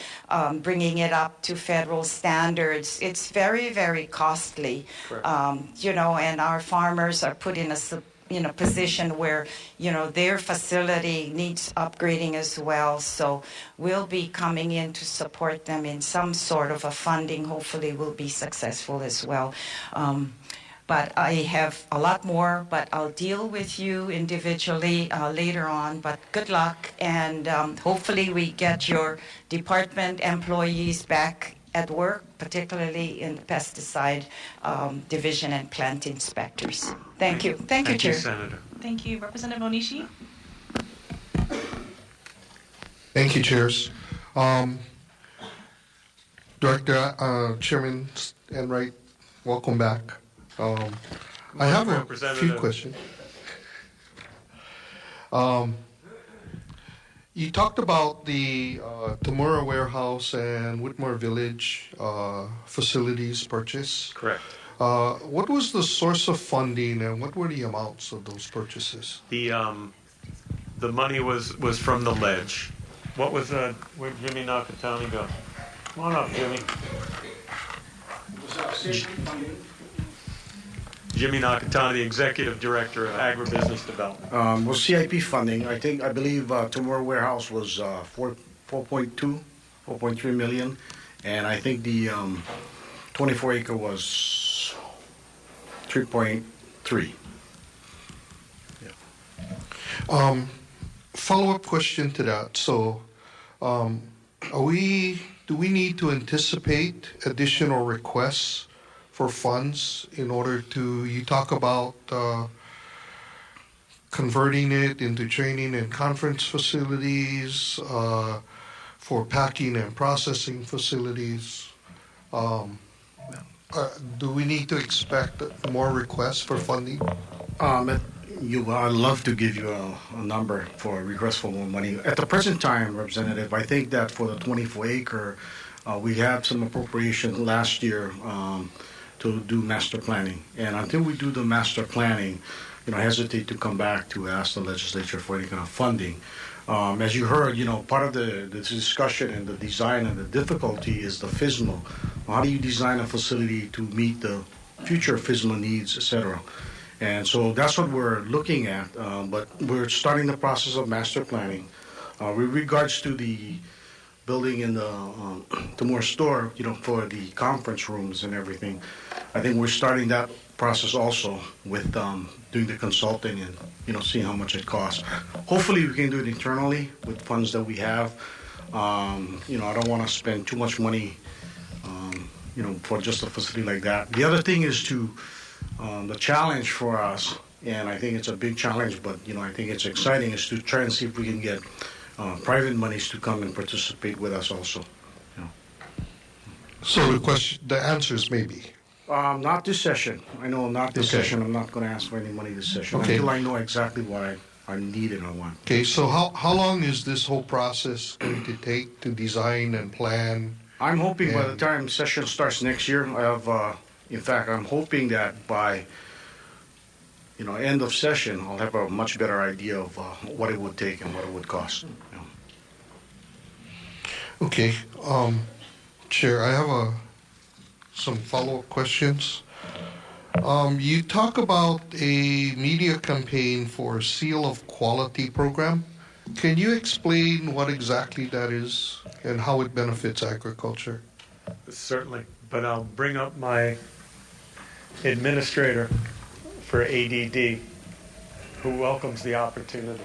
Speaker 8: bringing it up to federal standards, it's very, very costly. And our farmers are put in a position where, their facility needs upgrading as well. So we'll be coming in to support them in some sort of a funding. Hopefully we'll be successful as well. But I have a lot more, but I'll deal with you individually later on. But good luck, and hopefully we get your department employees back at work, particularly in the pesticide division and plant inspectors. Thank you. Thank you, Chair.
Speaker 1: Senator.
Speaker 2: Thank you. Representative Onishi?
Speaker 9: Thank you, Chairs. Director, Chairman Enright, welcome back. I have a few questions. You talked about the Tamura Warehouse and Whitmore Village facilities purchase.
Speaker 1: Correct.
Speaker 9: What was the source of funding, and what were the amounts of those purchases?
Speaker 1: The money was from the ledge. What was where'd Jimmy Nakatani go? Come on up, Jimmy. Jimmy Nakatani, the Executive Director of Agribusiness Development.
Speaker 10: Well, CIP funding, I believe Tamura Warehouse was 4.3 million, and I think the 24 acre was 3.3.
Speaker 9: Yeah. Follow-up question to that. So, do we need to anticipate additional requests for funds in order to, you talk about converting it into training and conference facilities, for packing and processing facilities. Do we need to expect more requests for funding?
Speaker 10: I'd love to give you a number for a request for more money. At the present time, Representative, I think that for the 24-acre, we had some appropriation last year to do master planning. And until we do the master planning, I hesitate to come back to ask the legislature for any kind of funding. As you heard, part of the discussion and the design and the difficulty is the FISMA. How do you design a facility to meet the future FISMA needs, et cetera? And so that's what we're looking at, but we're starting the process of master planning. With regards to the building in the Timor store, for the conference rooms and everything, I think we're starting that process also with doing the consulting and, seeing how much it costs. Hopefully we can do it internally with funds that we have. I don't want to spend too much money, for just a facility like that. The other thing is the challenge for us, and I think it's a big challenge, but I think it's exciting, is to try and see if we can get private monies to come and participate with us also.
Speaker 9: So the answer is maybe.
Speaker 10: Not this session. I know not this session. I'm not going to ask for any money this session until I know exactly what I need and I want.
Speaker 9: Okay, so how long is this whole process going to take to design and plan?
Speaker 10: I'm hoping by the time session starts next year, I have. In fact, I'm hoping that by, end of session, I'll have a much better idea of what it would take and what it would cost.
Speaker 9: Okay, Chair, I have some follow-up questions. You talk about a media campaign for Seal of Quality program. Can you explain what exactly that is and how it benefits agriculture?
Speaker 5: Certainly, but I'll bring up my administrator for ADD, who welcomes the opportunity.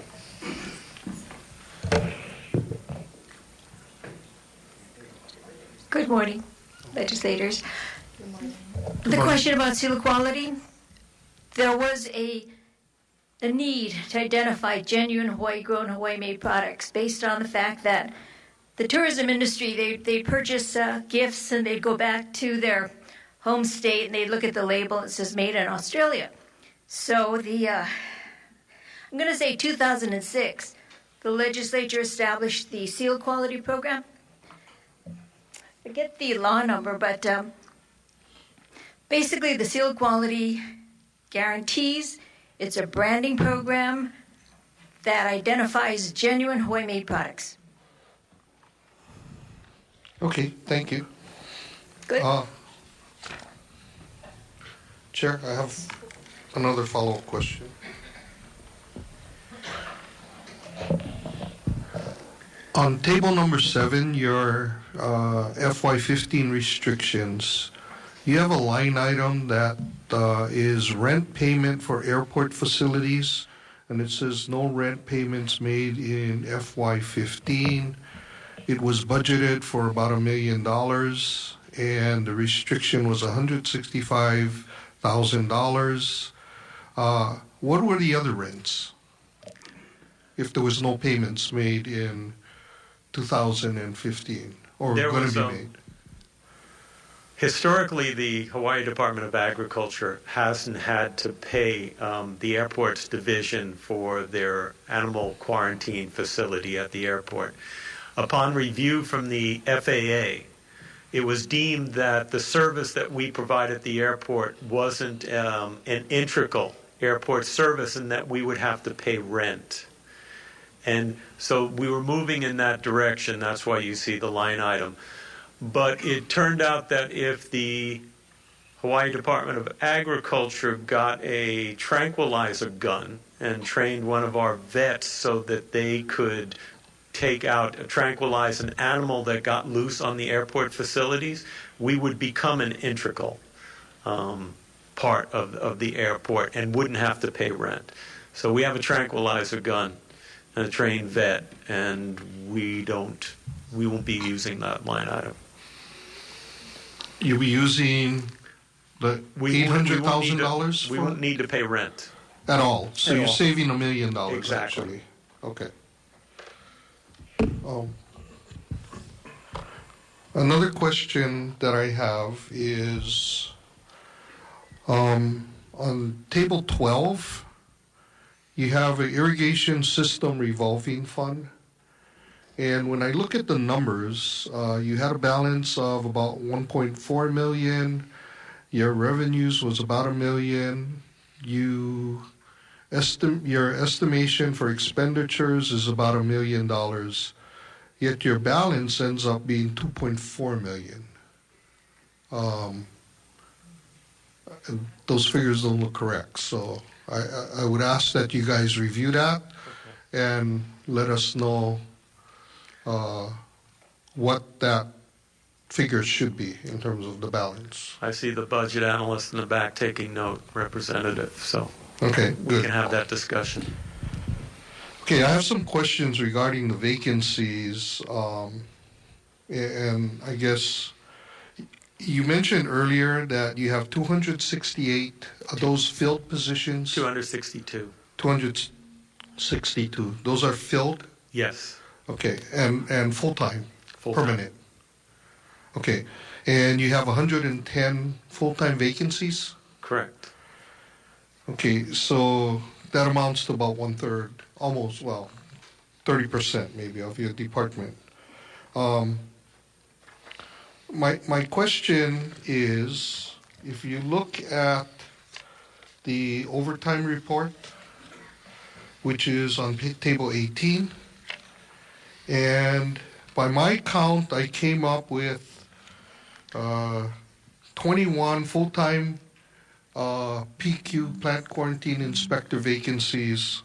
Speaker 11: Good morning, legislators. The question about seal of quality, there was a need to identify genuine Hawaii-grown, Hawaii-made products based on the fact that the tourism industry, they purchase gifts and they'd go back to their home state and they'd look at the label and it says made in Australia. So I'm going to say 2006, the legislature established the seal quality program. Forget the law number, but basically the seal quality guarantees. It's a branding program that identifies genuine Hawaii-made products.
Speaker 9: Okay, thank you.
Speaker 11: Good.
Speaker 9: Chair, I have another follow-up question. On table number 7, your FY15 restrictions, you have a line item that is rent payment for airport facilities, and it says no rent payments made in FY15. It was budgeted for about $1 million, and the restriction was $165,000. What were the other rents if there was no payments made in 2015 or going to be made?
Speaker 5: Historically, the Hawaii Department of Agriculture hasn't had to pay the airport's division for their animal quarantine facility at the airport. Upon review from the FAA, it was deemed that the service that we provide at the airport wasn't an integral airport service and that we would have to pay rent. And so we were moving in that direction. That's why you see the line item. But it turned out that if the Hawaii Department of Agriculture got a tranquilizer gun and trained one of our vets so that they could tranquilize an animal that got loose on the airport facilities, we would become an integral part of the airport and wouldn't have to pay rent. So we have a tranquilizer gun and a trained vet, and we won't be using that line item.
Speaker 9: You'll be using the $800,000?
Speaker 5: We won't need to pay rent.
Speaker 9: At all? So
Speaker 5: At
Speaker 9: you're
Speaker 5: all.
Speaker 9: saving $1 million,
Speaker 5: Exactly.
Speaker 9: actually. Okay. Another question that I have is on table 12, you have an irrigation system revolving fund. And when I look at the numbers, you had a balance of about 1.4 million. Your revenues was about $1 million. Your estimation for expenditures is about $1 million. Yet your balance ends up being 2.4 million. And those figures don't look correct. So I would ask that you guys review that and let us know what that figure should be in terms of the balance.
Speaker 5: I see the budget analyst in the back taking note, Representative, so
Speaker 9: Okay,
Speaker 5: we
Speaker 9: good.
Speaker 5: can have that discussion.
Speaker 9: Okay, I have some questions regarding the vacancies. And I guess you mentioned earlier that you have 268 of those filled positions.
Speaker 5: 262.
Speaker 9: 262. Those are filled?
Speaker 5: Yes.
Speaker 9: Okay, and full-time,
Speaker 5: Full-time.
Speaker 9: permanent. Okay, and you have 110 full-time vacancies?
Speaker 5: Correct.
Speaker 9: Okay, so that amounts to about 1/3, almost, well, 30% maybe of your department. My question is, if you look at the overtime report, which is on table 18, and by my count, I came up with 21 full-time PQ, plant quarantine inspector vacancies,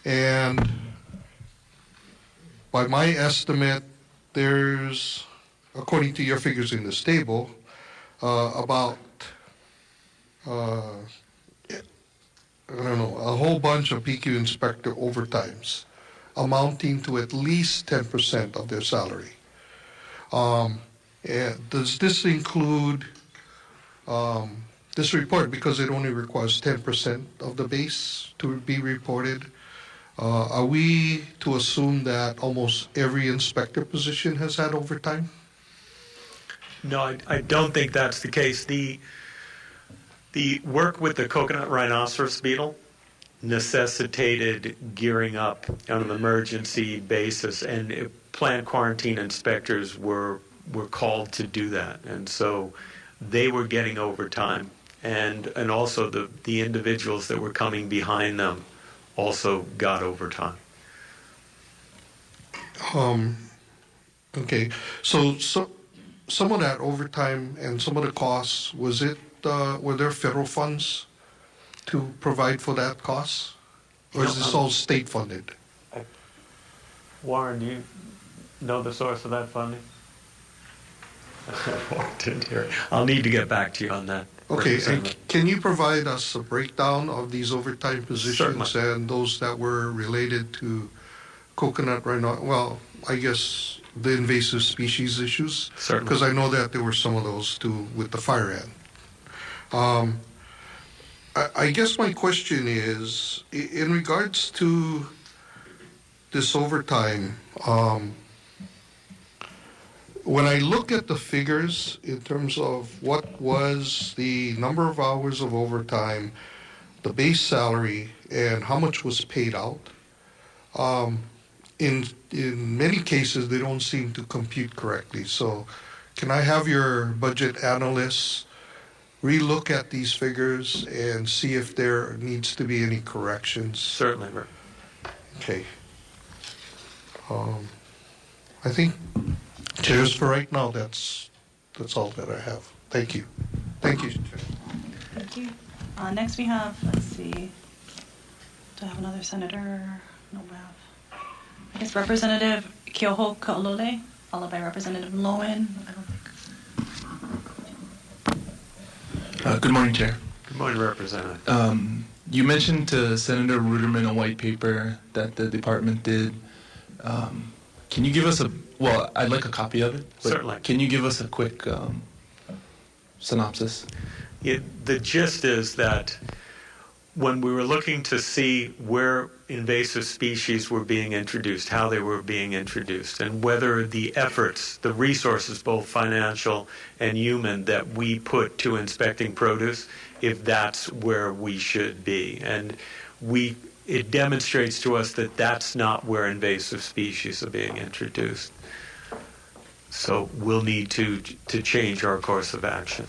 Speaker 9: and by my estimate, there's, according to your figures in this table, about I don't know, a whole bunch of PQ inspector overtimes, amounting to at least 10% of their salary. And does this include this report, because it only requires 10% of the base to be reported? Are we to assume that almost every inspector position has had overtime?
Speaker 5: No, I don't think that's the case. The work with the coconut rhinoceros beetle necessitated gearing up on an emergency basis, and plant quarantine inspectors were called to do that, and so they were getting overtime, and also the individuals that were coming behind them also got overtime.
Speaker 9: Okay, so some of that overtime and some of the costs, were there federal funds to provide for that cost, or is this all state funded?
Speaker 5: Warren, do you know the source of that funding? I walked in here. I'll need to get back to you on that.
Speaker 9: Okay, and can you provide us a breakdown of these overtime positions
Speaker 5: Certainly.
Speaker 9: and those that were related to coconut rhino? Well, I guess the invasive species issues.
Speaker 5: Certainly.
Speaker 9: Because I know that there were some of those too with the fire ant. I guess my question is, in regards to this overtime, when I look at the figures in terms of what was the number of hours of overtime, the base salary, and how much was paid out, in many cases they don't seem to compute correctly. So can I have your budget analysts relook at these figures and see if there needs to be any corrections?
Speaker 5: Certainly, Rick.
Speaker 9: Okay. I think, Chairs, for right now, that's all that I have. Thank you. Thank you, Chair.
Speaker 2: Thank you. Next we have, let's see, do I have another senator? No, I have, I guess, Representative Kyoho Kaolole, followed by Representative Lowen. I don't think.
Speaker 12: Good morning, Chair.
Speaker 5: Good morning, Representative.
Speaker 12: You mentioned to Senator Ruderman a white paper that the department did. Can you give us well, I'd like a copy of it.
Speaker 5: Certainly.
Speaker 12: Can you give us a quick synopsis?
Speaker 5: The gist is that when we were looking to see where invasive species were being introduced, how they were being introduced, and whether the efforts, the resources, both financial and human, that we put to inspecting produce, if that's where we should be. And we it demonstrates to us that that's not where invasive species are being introduced. So we'll need to change our course of action.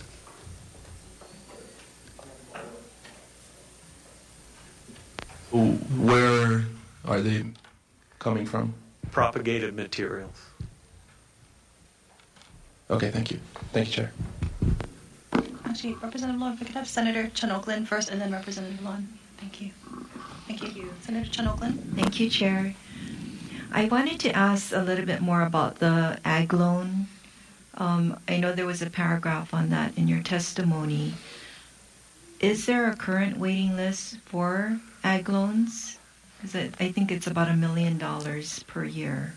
Speaker 12: Where are they coming from?
Speaker 5: Propagated materials.
Speaker 12: Okay, thank you. Thank you, Chair.
Speaker 2: Actually, Representative Lon, if we could have Senator Chun-Oakland first and then Representative Lon. Thank you. Thank you. Senator Chun-Oakland.
Speaker 3: Thank you, Chair. I wanted to ask a little bit more about the ag loan. I know there was a paragraph on that in your testimony. Is there a current waiting list for ag loans? Because I think it's about $1 million per year.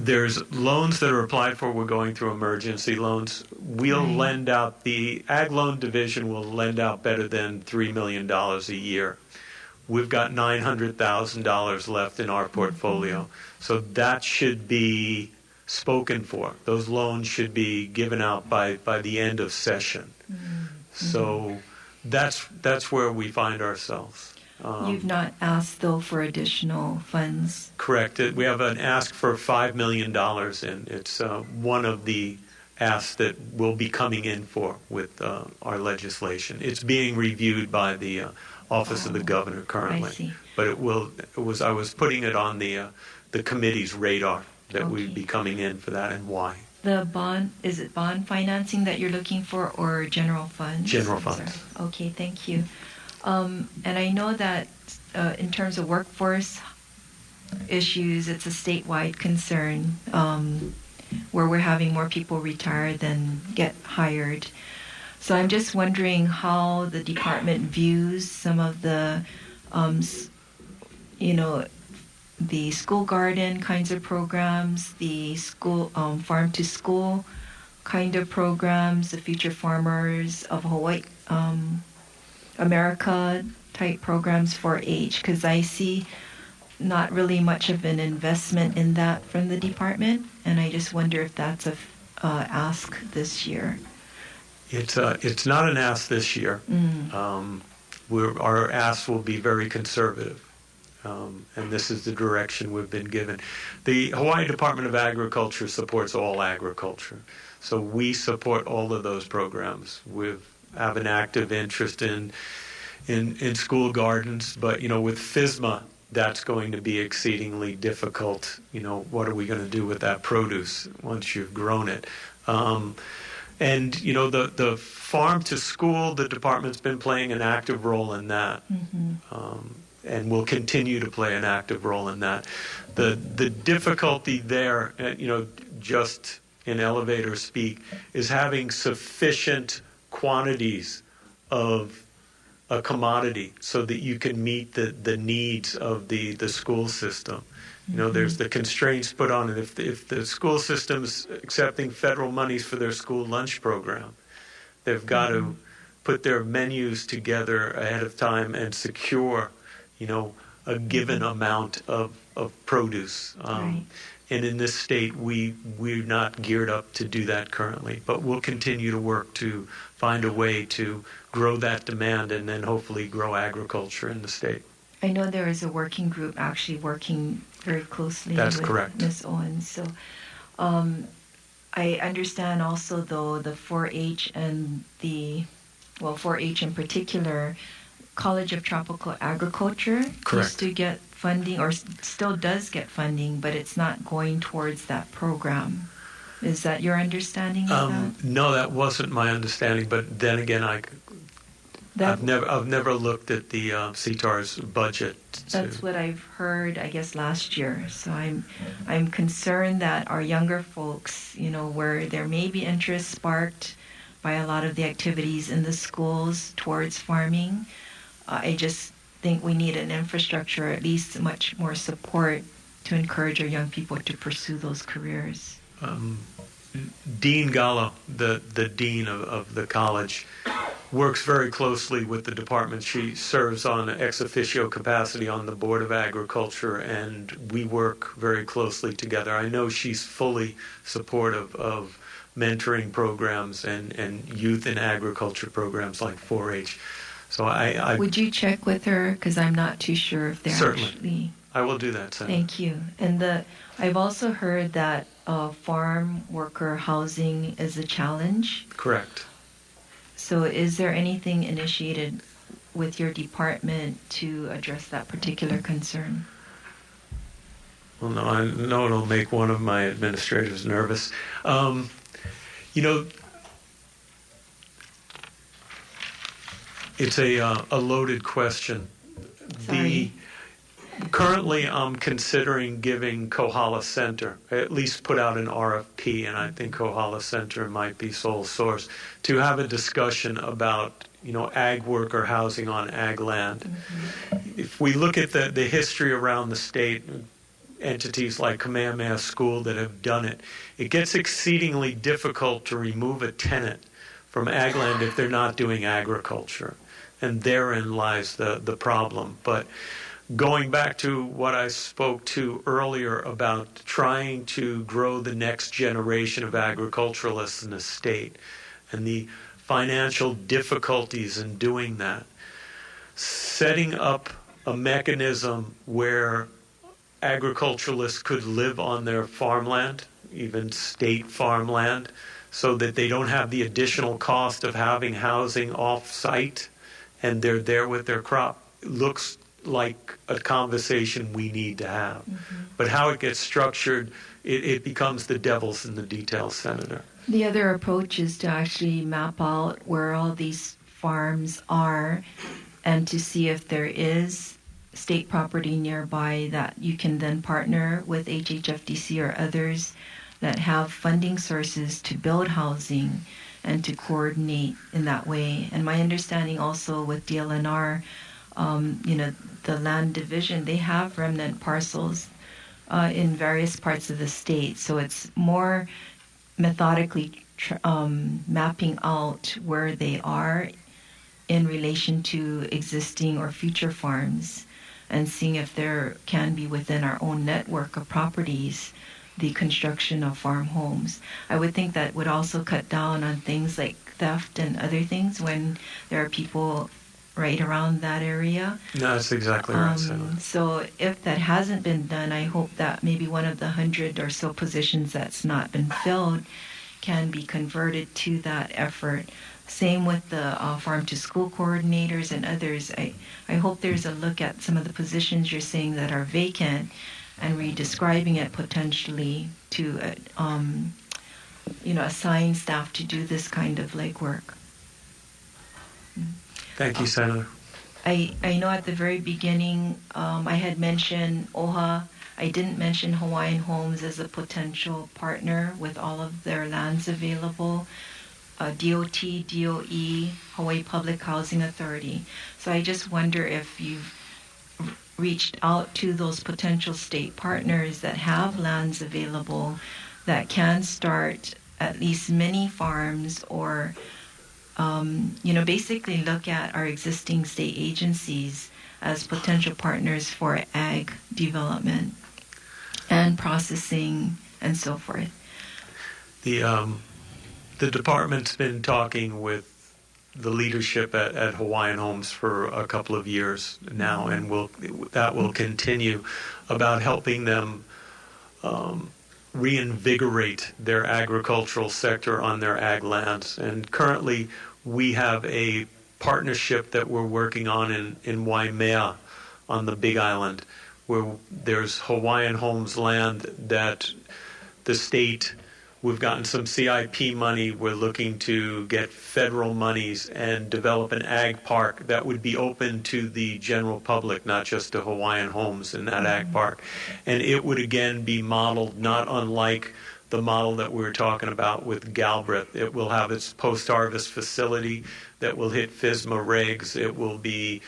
Speaker 5: There's loans that are applied for. We're going through emergency loans. We'll lend out, the Ag Loan Division will lend out better than $3 million a year. We've got $900,000 left in our portfolio. So that should be spoken for. Those loans should be given out by the end of session. So that's where we find ourselves.
Speaker 3: You've not asked, though, for additional funds?
Speaker 5: Correct. We have an ask for $5 million, and it's one of the asks that we'll be coming in for with our legislation. It's being reviewed by the Office of the Governor currently.
Speaker 3: I see.
Speaker 5: But I was putting it on the committee's radar that we'd be coming in for that and why.
Speaker 3: The bond, is it bond financing that you're looking for or general funds?
Speaker 5: General funds.
Speaker 3: Sorry. Okay, thank you. And I know that in terms of workforce issues, it's a statewide concern where we're having more people retire than get hired. So I'm just wondering how the department views some of the, the school garden kinds of programs, the school farm to school kind of programs, the Future Farmers of Hawaii America type programs for H, because I see not really much of an investment in that from the department, and I just wonder if that's a ask this year.
Speaker 5: It's not an ask this year. Our ask will be very conservative, and this is the direction we've been given. The Hawaii Department of Agriculture supports all agriculture, so we support all of those programs. We have an active interest in school gardens, but with FISMA, that's going to be exceedingly difficult. What are we going to do with that produce once you've grown it? And the farm to school, the department's been playing an active role in that, and will continue to play an active role in that. The difficulty there, just in elevator speak, is having sufficient quantities of a commodity so that you can meet the needs of the school system. There's the constraints put on it. If the school system's accepting federal monies for their school lunch program, they've got to put their menus together ahead of time and secure, a given amount of produce. And in this state, we're not geared up to do that currently, but we'll continue to work to find a way to grow that demand and then hopefully grow agriculture in the state.
Speaker 3: I know there is a working group actually working very closely
Speaker 5: That's
Speaker 3: with
Speaker 5: correct.
Speaker 3: Ms. Owens. So I understand also, though, the 4-H and 4-H in particular, College of Tropical Agriculture used to get funding, or still does get funding, but it's not going towards that program. Is that your understanding of that?
Speaker 5: No, that wasn't my understanding. But then again, I've never looked at the CTAR's budget.
Speaker 3: That's what I've heard, I guess, last year. So I'm concerned that our younger folks, where there may be interest sparked by a lot of the activities in the schools towards farming, I just think we need an infrastructure, at least much more support to encourage our young people to pursue those careers.
Speaker 5: Dean Gallo, the dean of the college, works very closely with the department. She serves on ex officio capacity on the Board of Agriculture, and we work very closely together. I know she's fully supportive of mentoring programs and youth in agriculture programs like 4-H. So I
Speaker 3: Would you check with her? Because I'm not too sure if they're
Speaker 5: Certainly.
Speaker 3: actually...
Speaker 5: I will do that, Senator.
Speaker 3: Thank you. And I've also heard that farm worker housing is a challenge.
Speaker 5: Correct.
Speaker 3: So is there anything initiated with your department to address that particular concern?
Speaker 5: Well, no, I know it'll make one of my administrators nervous. You know, it's a loaded question.
Speaker 3: Sorry.
Speaker 5: Currently, I'm considering giving Kohala Center, at least put out an RFP, and I think Kohala Center might be sole source, to have a discussion about, you know, ag worker housing on ag land. Mm-hmm. If we look at the history around the state, entities like Kamehameha School that have done it, it gets exceedingly difficult to remove a tenant from ag land if they're not doing agriculture. And therein lies the problem. But going back to what I spoke to earlier about trying to grow the next generation of agriculturalists in the state and the financial difficulties in doing that, setting up a mechanism where agriculturalists could live on their farmland, even state farmland, so that they don't have the additional cost of having housing off-site and they're there with their crop, looks like a conversation we need to have. Mm-hmm. But how it gets structured, it becomes the devil's in the details, Senator.
Speaker 3: The other approach is to actually map out where all these farms are and to see if there is state property nearby that you can then partner with HHFDC or others that have funding sources to build housing and to coordinate in that way. And my understanding also with DLNR, you know, the land division, they have remnant parcels in various parts of the state. So it's more methodically mapping out where they are in relation to existing or future farms and seeing if there can be within our own network of properties the construction of farm homes. I would think that would also cut down on things like theft and other things when there are people right around that area.
Speaker 5: No, that's exactly right, Senator.
Speaker 3: So if that hasn't been done, I hope that maybe one of the 100 or so positions that's not been filled can be converted to that effort. Same with the farm-to-school coordinators and others. I hope there's a look at some of the positions you're saying that are vacant and redescribing it potentially to, you know, assign staff to do this kind of legwork.
Speaker 5: Thank you, Senator.
Speaker 3: I know at the very beginning I had mentioned OHA. I didn't mention Hwn Homes as a potential partner with all of their lands available. DOT, DOE, Hawaii Public Housing Authority. So I just wonder if you've reached out to those potential state partners that have lands available that can start at least mini farms or, you know, basically look at our existing state agencies as potential partners for ag development and processing and so forth.
Speaker 5: The department's been talking with the leadership at Hwn Homes for a couple of years now, and that will continue, about helping them reinvigorate their agricultural sector on their ag lands. And currently, we have a partnership that we're working on in Waimea on the Big Island, where there's Hwn Homes land that the state, we've gotten some CIP money. We're looking to get federal monies and develop an ag park that would be open to the general public, not just to Hwn Homes in that ag park. And it would again be modeled not unlike the model that we were talking about with Galbraith. It will have its post-harvest facility that will hit FISMA regs. It will be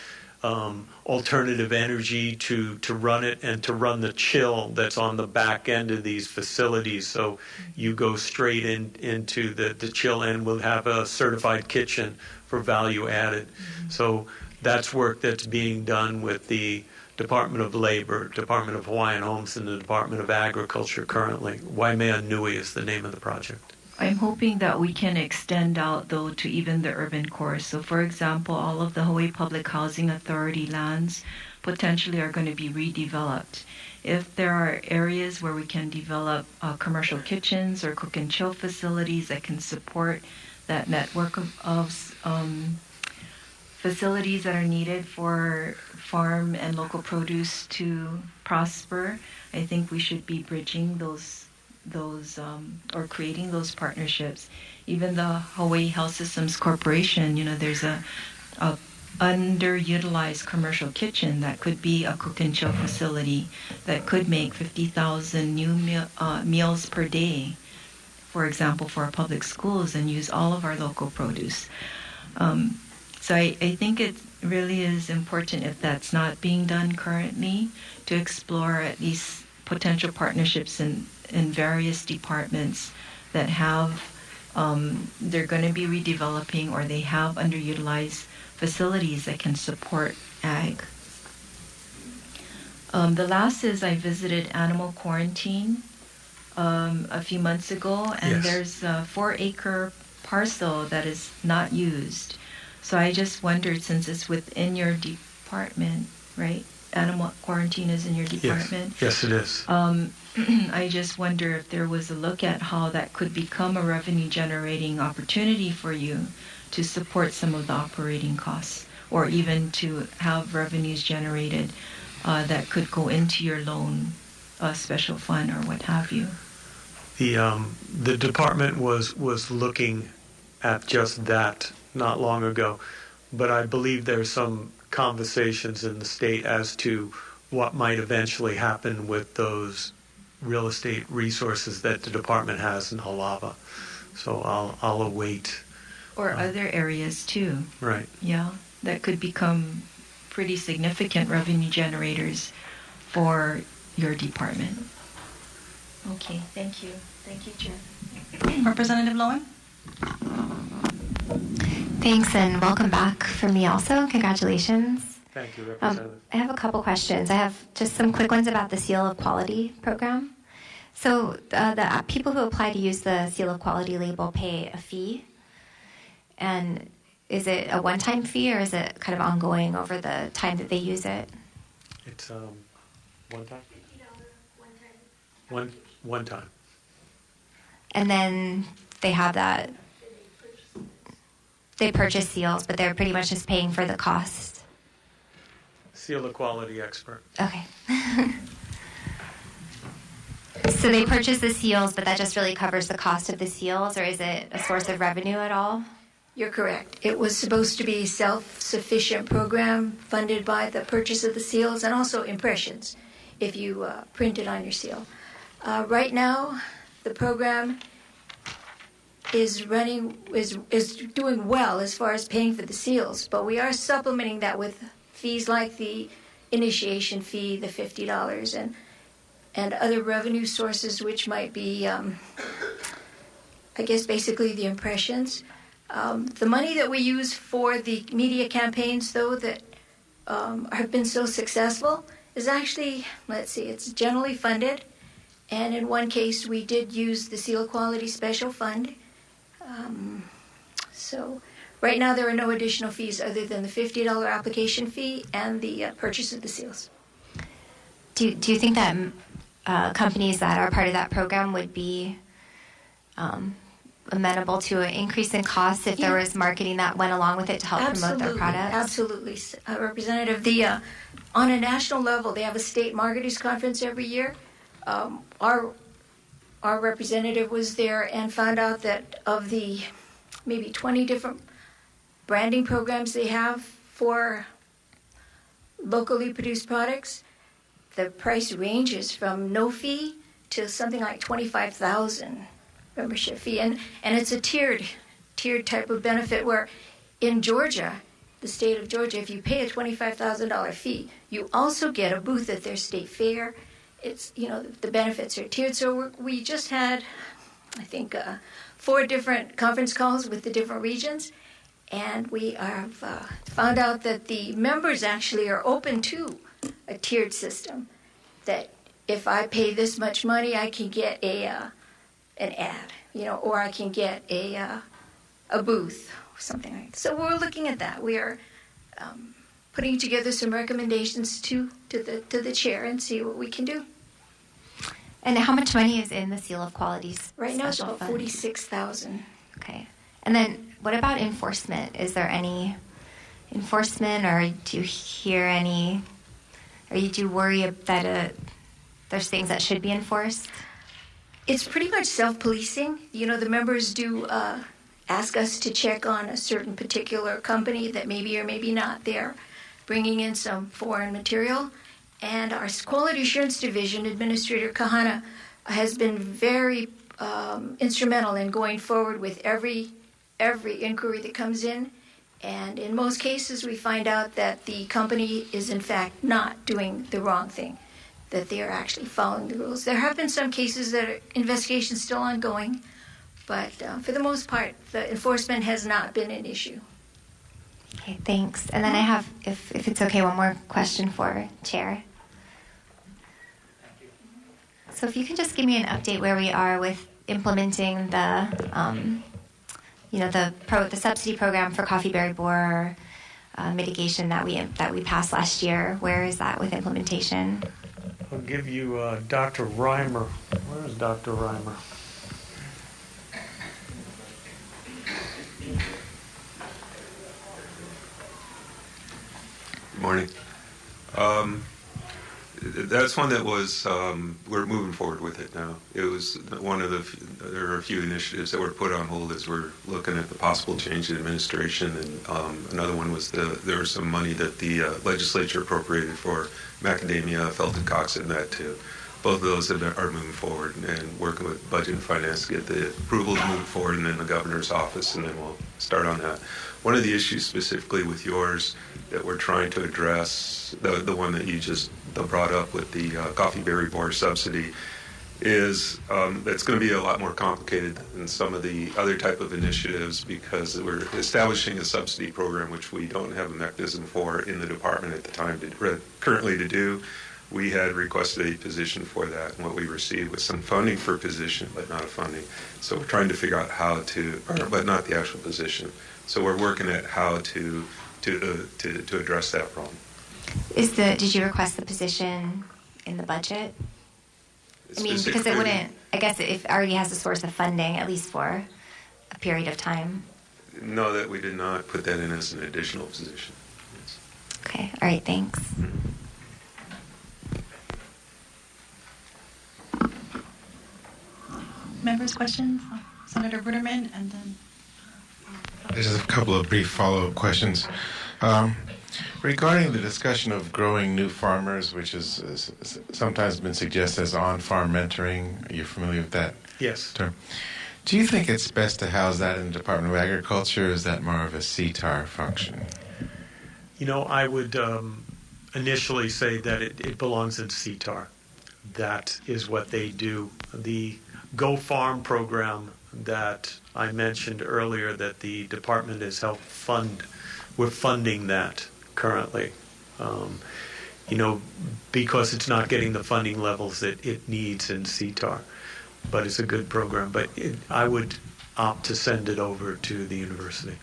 Speaker 5: alternative energy to run it and to run the chill that's on the back end of these facilities. So you go straight into the chill and we'll have a certified kitchen for value added. Mm-hmm. So that's work that's being done with the Department of Labor, Department of Hwn Homes, and the Department of Agriculture currently. Waimea Nui is the name of the project.
Speaker 3: I'm hoping that we can extend out, though, to even the urban core. So, for example, all of the Hawaii Public Housing Authority lands potentially are going to be redeveloped. If there are areas where we can develop commercial kitchens or cook and chill facilities that can support that network of facilities that are needed for farm and local produce to prosper, I think we should be bridging those or creating those partnerships. Even the Hawaii Health Systems Corporation, there's a underutilized commercial kitchen that could be a cook and chill facility that could make 50,000 new meals per day, for example, for our public schools, and use all of our local produce. So I think it really is important, if that's not being done currently, to explore at least potential partnerships in various departments that have, they're going to be redeveloping, or they have underutilized facilities that can support ag. The last is I visited animal quarantine a few months ago, and there's a 4-acre parcel that is not used. So I just wondered, since it's within your department, right? Animal quarantine is in your department.
Speaker 5: Yes, it is.
Speaker 3: I just wonder if there was a look at how that could become a revenue generating opportunity for you to support some of the operating costs, or even to have revenues generated that could go into your loan special fund or what have you.
Speaker 5: The department was looking at just that not long ago, but I believe there's some conversations in the state as to what might eventually happen with those real estate resources that the department has in Halava. So I'll await.
Speaker 3: Or other areas too.
Speaker 5: Right.
Speaker 3: Yeah, that could become pretty significant revenue generators for your department. Okay, thank you. Thank you, Chair.
Speaker 2: Representative Lowen?
Speaker 13: Thanks, and welcome back from me also. Congratulations.
Speaker 5: Thank you, Representative.
Speaker 13: I have a couple questions. I have just some quick ones about the Seal of Quality program. So the people who apply to use the Seal of Quality label pay a fee. And is it a one-time fee, or is it kind of ongoing over the time that they use it?
Speaker 5: It's one time? One time.
Speaker 13: And then they have that, they purchase seals, but they're pretty much just paying for the cost.
Speaker 5: Seal of Quality expert.
Speaker 13: Okay. So they purchase the seals, but that just really covers the cost of the seals, or is it a source of revenue at all?
Speaker 11: You're correct. It was supposed to be a self-sufficient program funded by the purchase of the seals and also impressions if you print it on your seal. Right now, the program is doing well as far as paying for the seals, but we are supplementing that with fees like the initiation fee, the $50, and other revenue sources, which might be, I guess, basically the impressions. The money that we use for the media campaigns, though, that have been so successful is actually, it's generally funded. And in one case, we did use the Seal Quality Special Fund. So right now, there are no additional fees other than the $50 application fee and the purchase of the seals.
Speaker 13: Do you think that companies that are part of that program would be amenable to an increase in costs if there was marketing that went along with it to help promote their products?
Speaker 11: Absolutely. Representative, on a national level, they have a state marketers conference every year. Our representative was there and found out that of the maybe 20 different branding programs they have for locally produced products, the price ranges from no fee to something like $25,000 membership fee, and it's a tiered type of benefit where in Georgia, the state of Georgia, if you pay a $25,000 fee, you also get a booth at their state fair. It's, the benefits are tiered. So we just had, I think, 4 different conference calls with the different regions, and we have found out that the members actually are open to a tiered system, that if I pay this much money, I can get a an ad, or I can get a booth or something like that. So we're looking at that. We are putting together some recommendations to the chair and see what we can do.
Speaker 13: And how much money is in the Seal of Quality's
Speaker 11: Right now it's
Speaker 13: special
Speaker 11: about
Speaker 13: fund?
Speaker 11: $46,000.
Speaker 13: Okay. And then what about enforcement? Is there any enforcement, or do you hear any, or do you worry that there's things that should be enforced?
Speaker 11: It's pretty much self-policing. The members do ask us to check on a certain particular company that maybe or maybe not they're bringing in some foreign material. And our Quality Assurance Division Administrator Kahana has been very instrumental in going forward with every inquiry that comes in. And in most cases, we find out that the company is in fact not doing the wrong thing, that they are actually following the rules. There have been some cases that are investigations still ongoing, but for the most part, the enforcement has not been an issue.
Speaker 13: Okay, thanks. And then I have, if it's okay, one more question for Chair. So if you can just give me an update where we are with implementing the subsidy program for coffee berry borer mitigation that we passed last year. Where is that with implementation?
Speaker 5: I'll give you Dr. Reimer. Where is Dr. Reimer?
Speaker 14: Good morning. That's one that was, we're moving forward with it now. It was one of there are a few initiatives that were put on hold as we're looking at the possible change in administration. And another one was there was some money that the legislature appropriated for macadamia, felted cox, and that too. Both of those are moving forward and working with Budget and Finance to get the approvals moving forward, and then the governor's office, and then we'll start on that. One of the issues specifically with yours that we're trying to address, the one that you just brought up with the coffee berry borer subsidy, is that's going to be a lot more complicated than some of the other type of initiatives, because we're establishing a subsidy program which we don't have a mechanism for in the department at the time currently to do. We had requested a position for that, and what we received was some funding for a position, but not a funding. So we're trying to figure out how to, but not the actual position. So we're working at how to address that problem.
Speaker 13: Did you request the position in the budget? I mean, because it wouldn't, I guess if it already has a source of funding, at least for a period of time.
Speaker 14: No, that we did not put that in as an additional position. Yes.
Speaker 13: Okay, all right, thanks.
Speaker 14: Mm-hmm.
Speaker 2: Members' questions? Senator Ruderman, and then...
Speaker 6: There's a couple of brief follow-up questions. Regarding the discussion of growing new farmers, which is sometimes been suggested as on-farm mentoring, are you familiar with that
Speaker 5: Yes.
Speaker 6: term? Do you think it's best to house that in the Department of Agriculture, or is that more of a CTAR function?
Speaker 5: I would initially say that it belongs in CTAR. That is what they do. The Go Farm program that I mentioned earlier that the department has helped fund, we're funding that currently. Because it's not getting the funding levels that it needs in CTAR. But it's a good program. But I would opt to send it over to the university.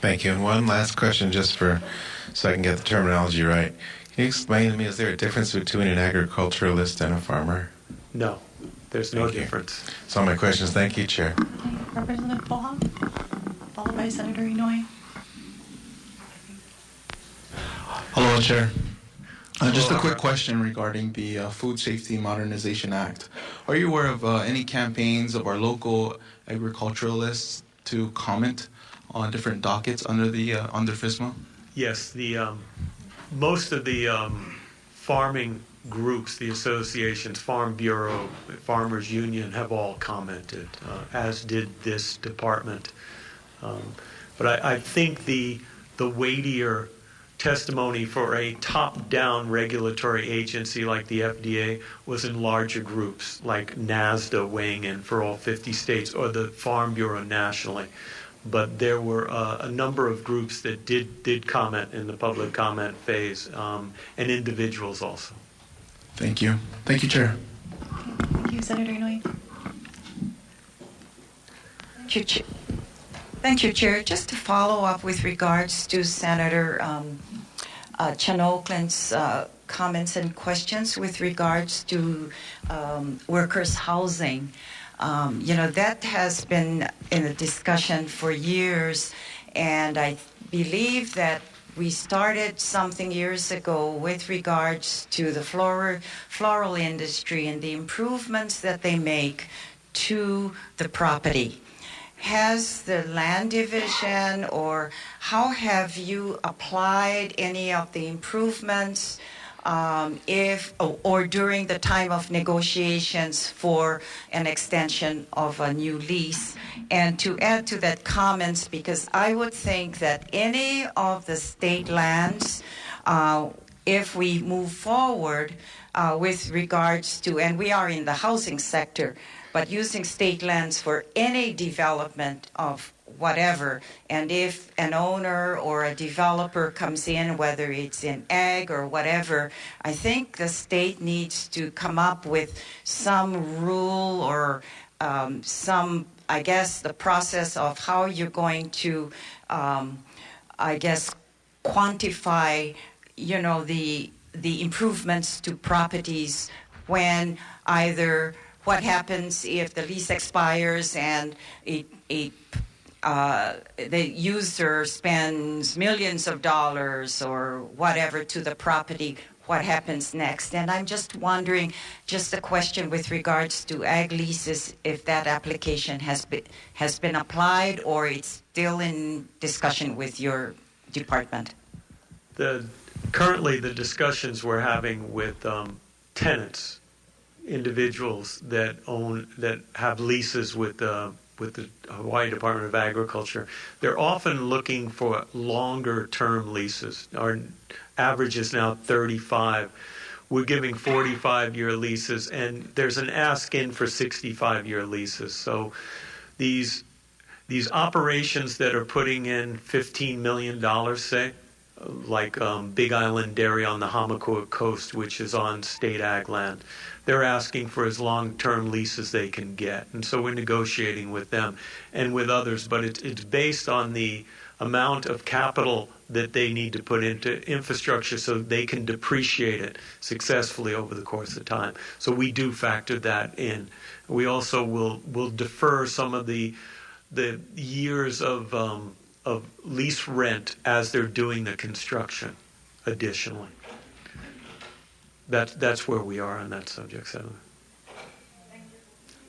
Speaker 6: Thank you. And one last question, just so I can get the terminology right. Can you explain to me, is there a difference between an agriculturalist and a farmer?
Speaker 5: No, there's no difference.
Speaker 6: That's all my questions. Thank you, Chair.
Speaker 2: Representative Poha, followed by Senator Inouye.
Speaker 12: Hello, Chair. Just a quick question regarding the Food Safety Modernization Act. Are you aware of any campaigns of our local agriculturalists to comment on different dockets under FSMA?
Speaker 5: Yes, most of the farming groups, the associations, Farm Bureau, Farmers Union have all commented, as did this department. But I think the weightier testimony for a top-down regulatory agency like the FDA was in larger groups, like NASDA weighing in for all 50 states, or the Farm Bureau nationally. But there were a number of groups that did comment in the public comment phase, and individuals also.
Speaker 12: Thank you. Thank you, Chair.
Speaker 2: Thank you, Senator Inouye.
Speaker 8: Thank you, Chair. Just to follow up with regards to Senator Chun-Oakland's comments and questions with regards to workers' housing. That has been in a discussion for years, and I believe that we started something years ago with regards to the floral industry and the improvements that they make to the property. Has the land division, or how have you applied any of the improvements during the time of negotiations for an extension of a new lease? And to add to that comments, because I would think that any of the state lands, if we move forward with regards to, and we are in the housing sector, but using state lands for any development of whatever, and if an owner or a developer comes in, whether it's in ag or whatever, I think the state needs to come up with some rule or some, I guess, the process of how you're going to, quantify, the improvements to properties when either what happens if the lease expires and the user spends millions of dollars or whatever to the property, what happens next? And I'm just wondering, just a question with regards to ag leases, if that application has been applied or it's still in discussion with your department.
Speaker 5: Currently, the discussions we're having with tenants, individuals that have leases with the Hawaii Department of Agriculture, they're often looking for longer term leases. Our average is now 35. We're giving 45-year leases, and there's an ask in for 65-year leases. So these operations that are putting in $15 million, say, like Big Island Dairy on the Hamakua coast, which is on state ag land, they're asking for as long-term lease as they can get. And so we're negotiating with them and with others, but it's based on the amount of capital that they need to put into infrastructure so they can depreciate it successfully over the course of time. So we do factor that in. We also will defer some of the years of lease rent as they're doing the construction additionally. That's where we are on that subject, Senator.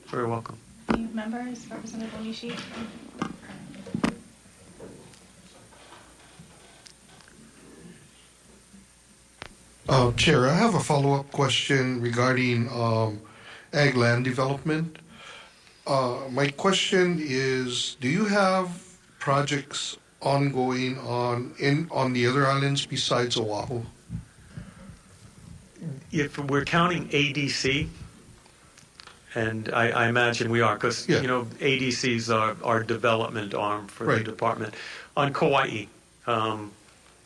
Speaker 5: Very welcome.
Speaker 2: Any members? Representative Onishi?
Speaker 9: Chair, I have a follow-up question regarding ag land development. My question is, do you have projects ongoing on the other islands besides Oahu?
Speaker 5: If we're counting ADC, and I imagine we are, because ADC's our development arm for the department. On Kauai,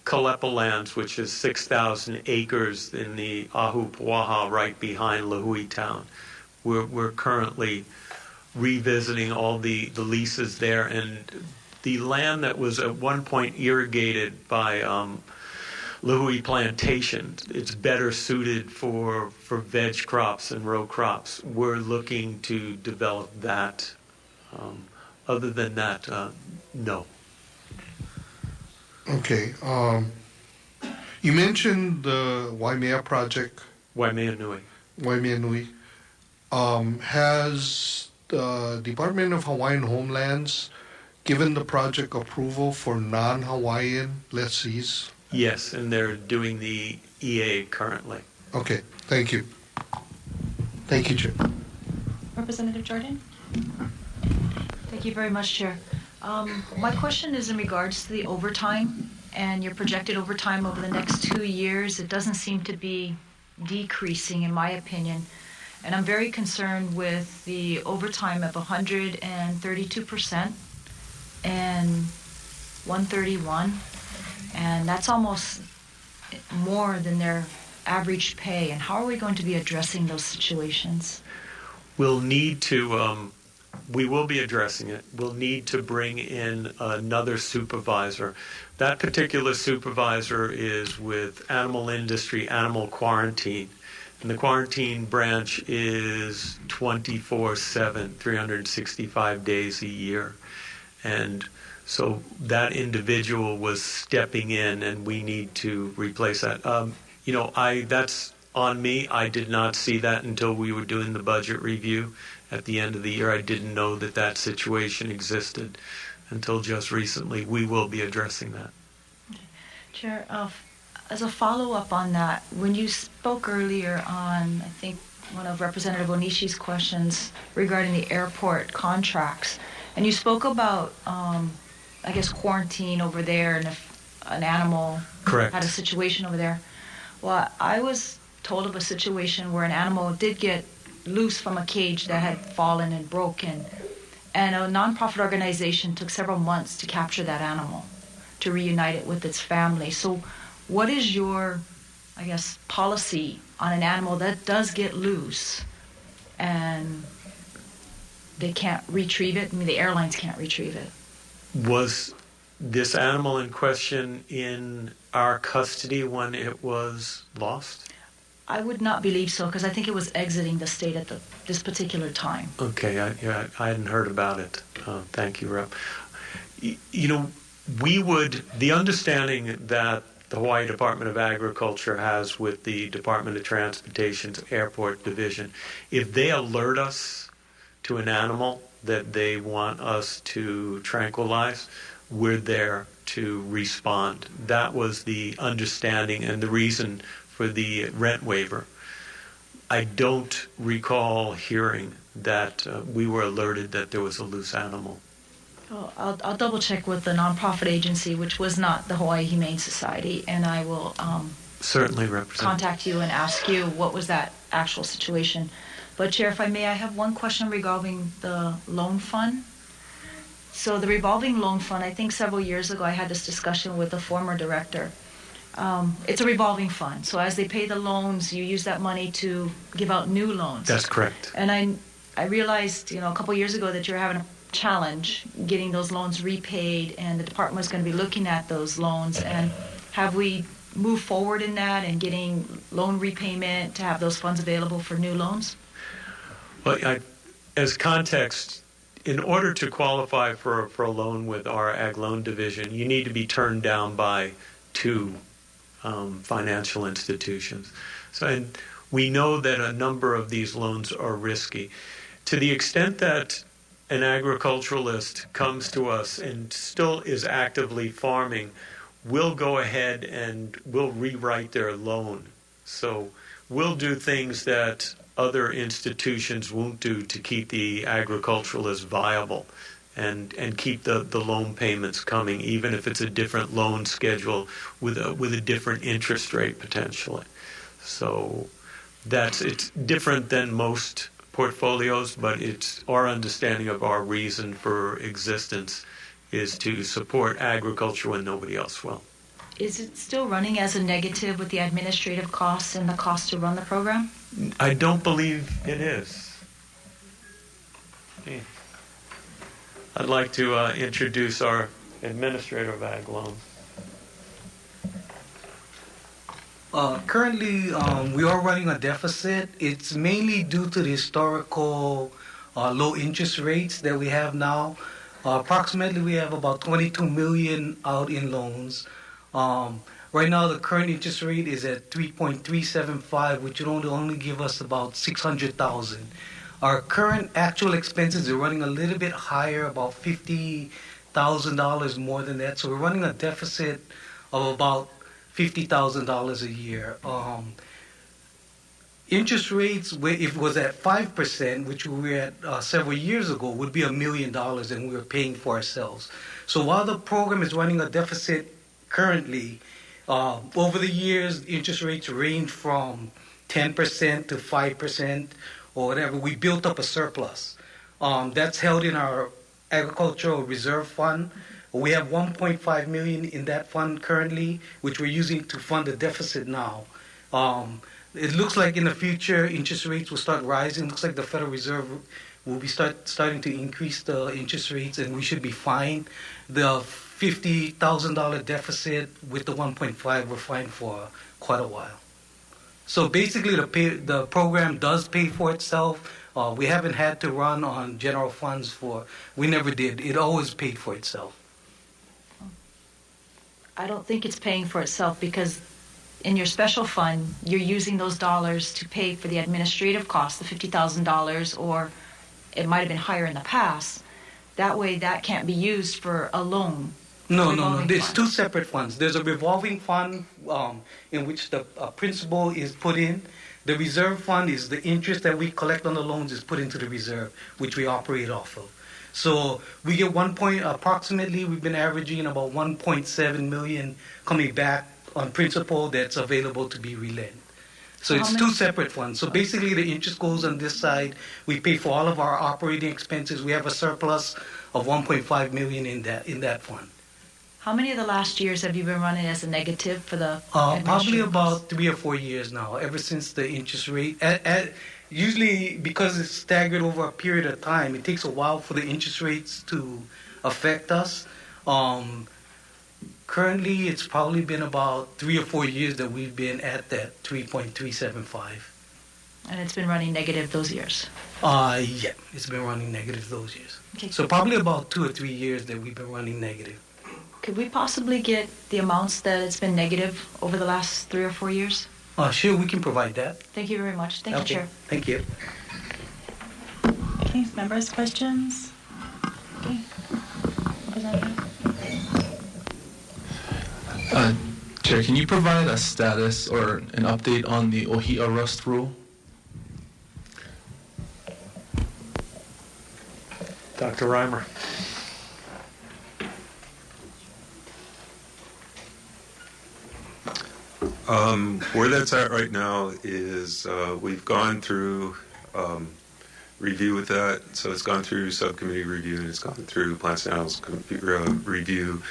Speaker 5: Kalepa lands, which is 6,000 acres in the Ahu Puaha right behind Lahui town. We're currently revisiting all the leases there, and the land that was at one point irrigated by Lahui plantation, it's better suited for veg crops and row crops. We're looking to develop that. Other than that, no.
Speaker 9: Okay. You mentioned the Waimea project.
Speaker 5: Waimea Nui.
Speaker 9: Waimea Nui. Has the Department of Hawaiian Homelands given the project approval for non-Hawaiian lessees?
Speaker 5: Yes, and they're doing the EA currently.
Speaker 9: Okay, thank you. Thank you, Chair.
Speaker 2: Representative Jordan?
Speaker 15: Thank you very much, Chair. My question is in regards to the overtime and your projected overtime over the next 2 years. It doesn't seem to be decreasing, in my opinion. And I'm very concerned with the overtime of 132% and 131. And that's almost more than their average pay. And how are we going to be addressing those situations?
Speaker 5: We'll need to we will be addressing it. We'll need to bring in another supervisor. That particular supervisor is with animal industry, animal quarantine. And the quarantine branch is 24/7, 365 days a year. And so that individual was stepping in, and we need to replace that. That's on me. I did not see that until we were doing the budget review at the end of the year. I didn't know that situation existed until just recently. We will be addressing that.
Speaker 15: Okay. Chair, as a follow-up on that, when you spoke earlier on, I think, one of Representative Onishi's questions regarding the airport contracts, and you spoke about, quarantine over there, and if an animal
Speaker 5: Correct.
Speaker 15: had a situation over there. Well, I was told of a situation where an animal did get loose from a cage that had fallen and broken, and a nonprofit organization took several months to capture that animal, to reunite it with its family. So what is your, policy on an animal that does get loose and they can't retrieve it? I mean, the airlines can't retrieve it.
Speaker 5: Was this animal in question in our custody when it was lost?
Speaker 15: I would not believe so, because I think it was exiting the state at this particular time.
Speaker 5: Okay, I hadn't heard about it. Thank you, Rep. The understanding that the Hawaii Department of Agriculture has with the Department of Transportation's Airport Division, if they alert us to an animal that they want us to tranquilize, we're there to respond. That was the understanding and the reason for the rent waiver. I don't recall hearing that we were alerted that there was a loose animal.
Speaker 15: Oh, I'll double check with the nonprofit agency, which was not the Hawaii Humane Society, and I will
Speaker 5: certainly
Speaker 15: contact you and ask you what was that actual situation. But Chair, if I may, I have one question regarding the loan fund. So the revolving loan fund, I think several years ago I had this discussion with the former director. It's a revolving fund. So as they pay the loans, you use that money to give out new loans.
Speaker 5: That's correct.
Speaker 15: And I realized, a couple years ago that you're having a challenge getting those loans repaid, and the department was going to be looking at those loans. And have we moved forward in that and getting loan repayment to have those funds available for new loans?
Speaker 5: Well, as context, in order to qualify for a loan with our Ag Loan Division, you need to be turned down by two financial institutions. And we know that a number of these loans are risky. To the extent that an agriculturalist comes to us and still is actively farming, we'll go ahead and we'll rewrite their loan. So we'll do things that other institutions won't do to keep the agriculturalist viable and keep the loan payments coming, even if it's a different loan schedule with a different interest rate potentially. So it's different than most portfolios, but it's our understanding of our reason for existence is to support agriculture when nobody else will.
Speaker 15: Is it still running as a negative with the administrative costs and the cost to run the program?
Speaker 5: I don't believe it is. I'd like to introduce our administrator of Ag Loans.
Speaker 16: Currently, we are running a deficit. It's mainly due to the historical low interest rates that we have now. Approximately, we have about 22 million out in loans. Right now, the current interest rate is at 3.375, which would only give us about 600,000. Our current actual expenses are running a little bit higher, about $50,000 more than that. So we're running a deficit of about $50,000 a year. Interest rates, if it was at 5%, which we were at several years ago, would be $1 million, and we were paying for ourselves. So while the program is running a deficit currently, over the years, interest rates range from 10% to 5% or whatever. We built up a surplus. That's held in our agricultural reserve fund. We have 1.5 million in that fund currently, which we're using to fund the deficit now. it looks like in the future interest rates will start rising. It looks like the Federal Reserve will be starting to increase the interest rates, and we should be fine. The $50,000 deficit with the 1.5, we're fine for quite a while. So basically, the program does pay for itself. We haven't had to run on general funds we never did. It always paid for itself.
Speaker 15: I don't think it's paying for itself because in your special fund, you're using those dollars to pay for the administrative costs, the $50,000, or it might have been higher in the past. That way, that can't be used for a loan.
Speaker 16: No. There's two separate funds. There's a revolving fund in which the principal is put in. The reserve fund is the interest that we collect on the loans is put into the reserve, which we operate off of. So we get approximately, we've been averaging about 1.7 million coming back on principal that's available to be relent. So it's two separate funds. So basically the interest goes on this side. We pay for all of our operating expenses. We have a surplus of 1.5 million in that fund.
Speaker 15: How many of the last years have you been running as a negative for the
Speaker 16: probably about 3 or 4 years now, ever since the interest rate. Usually, because it's staggered over a period of time, it takes a while for the interest rates to affect us. Currently, it's probably been about 3 or 4 years that we've been at that 3.375.
Speaker 15: And it's been running negative those years?
Speaker 16: Yeah, it's been running negative those years.
Speaker 15: Okay.
Speaker 16: So probably about 2 or 3 years that we've been running negative.
Speaker 15: Could we possibly get the amounts that it's been negative over the last 3 or 4 years?
Speaker 16: Sure, we can provide that.
Speaker 15: Thank you very much. Thank you, Chair.
Speaker 16: Thank you.
Speaker 2: Okay, members, questions? Okay. Representative.
Speaker 17: Chair, can you provide a status or an update on the Ohia rust rule?
Speaker 5: Dr. Reimer.
Speaker 14: Where that's at right now is we've gone through review with that. So it's gone through subcommittee review and it's gone through plants and animals review.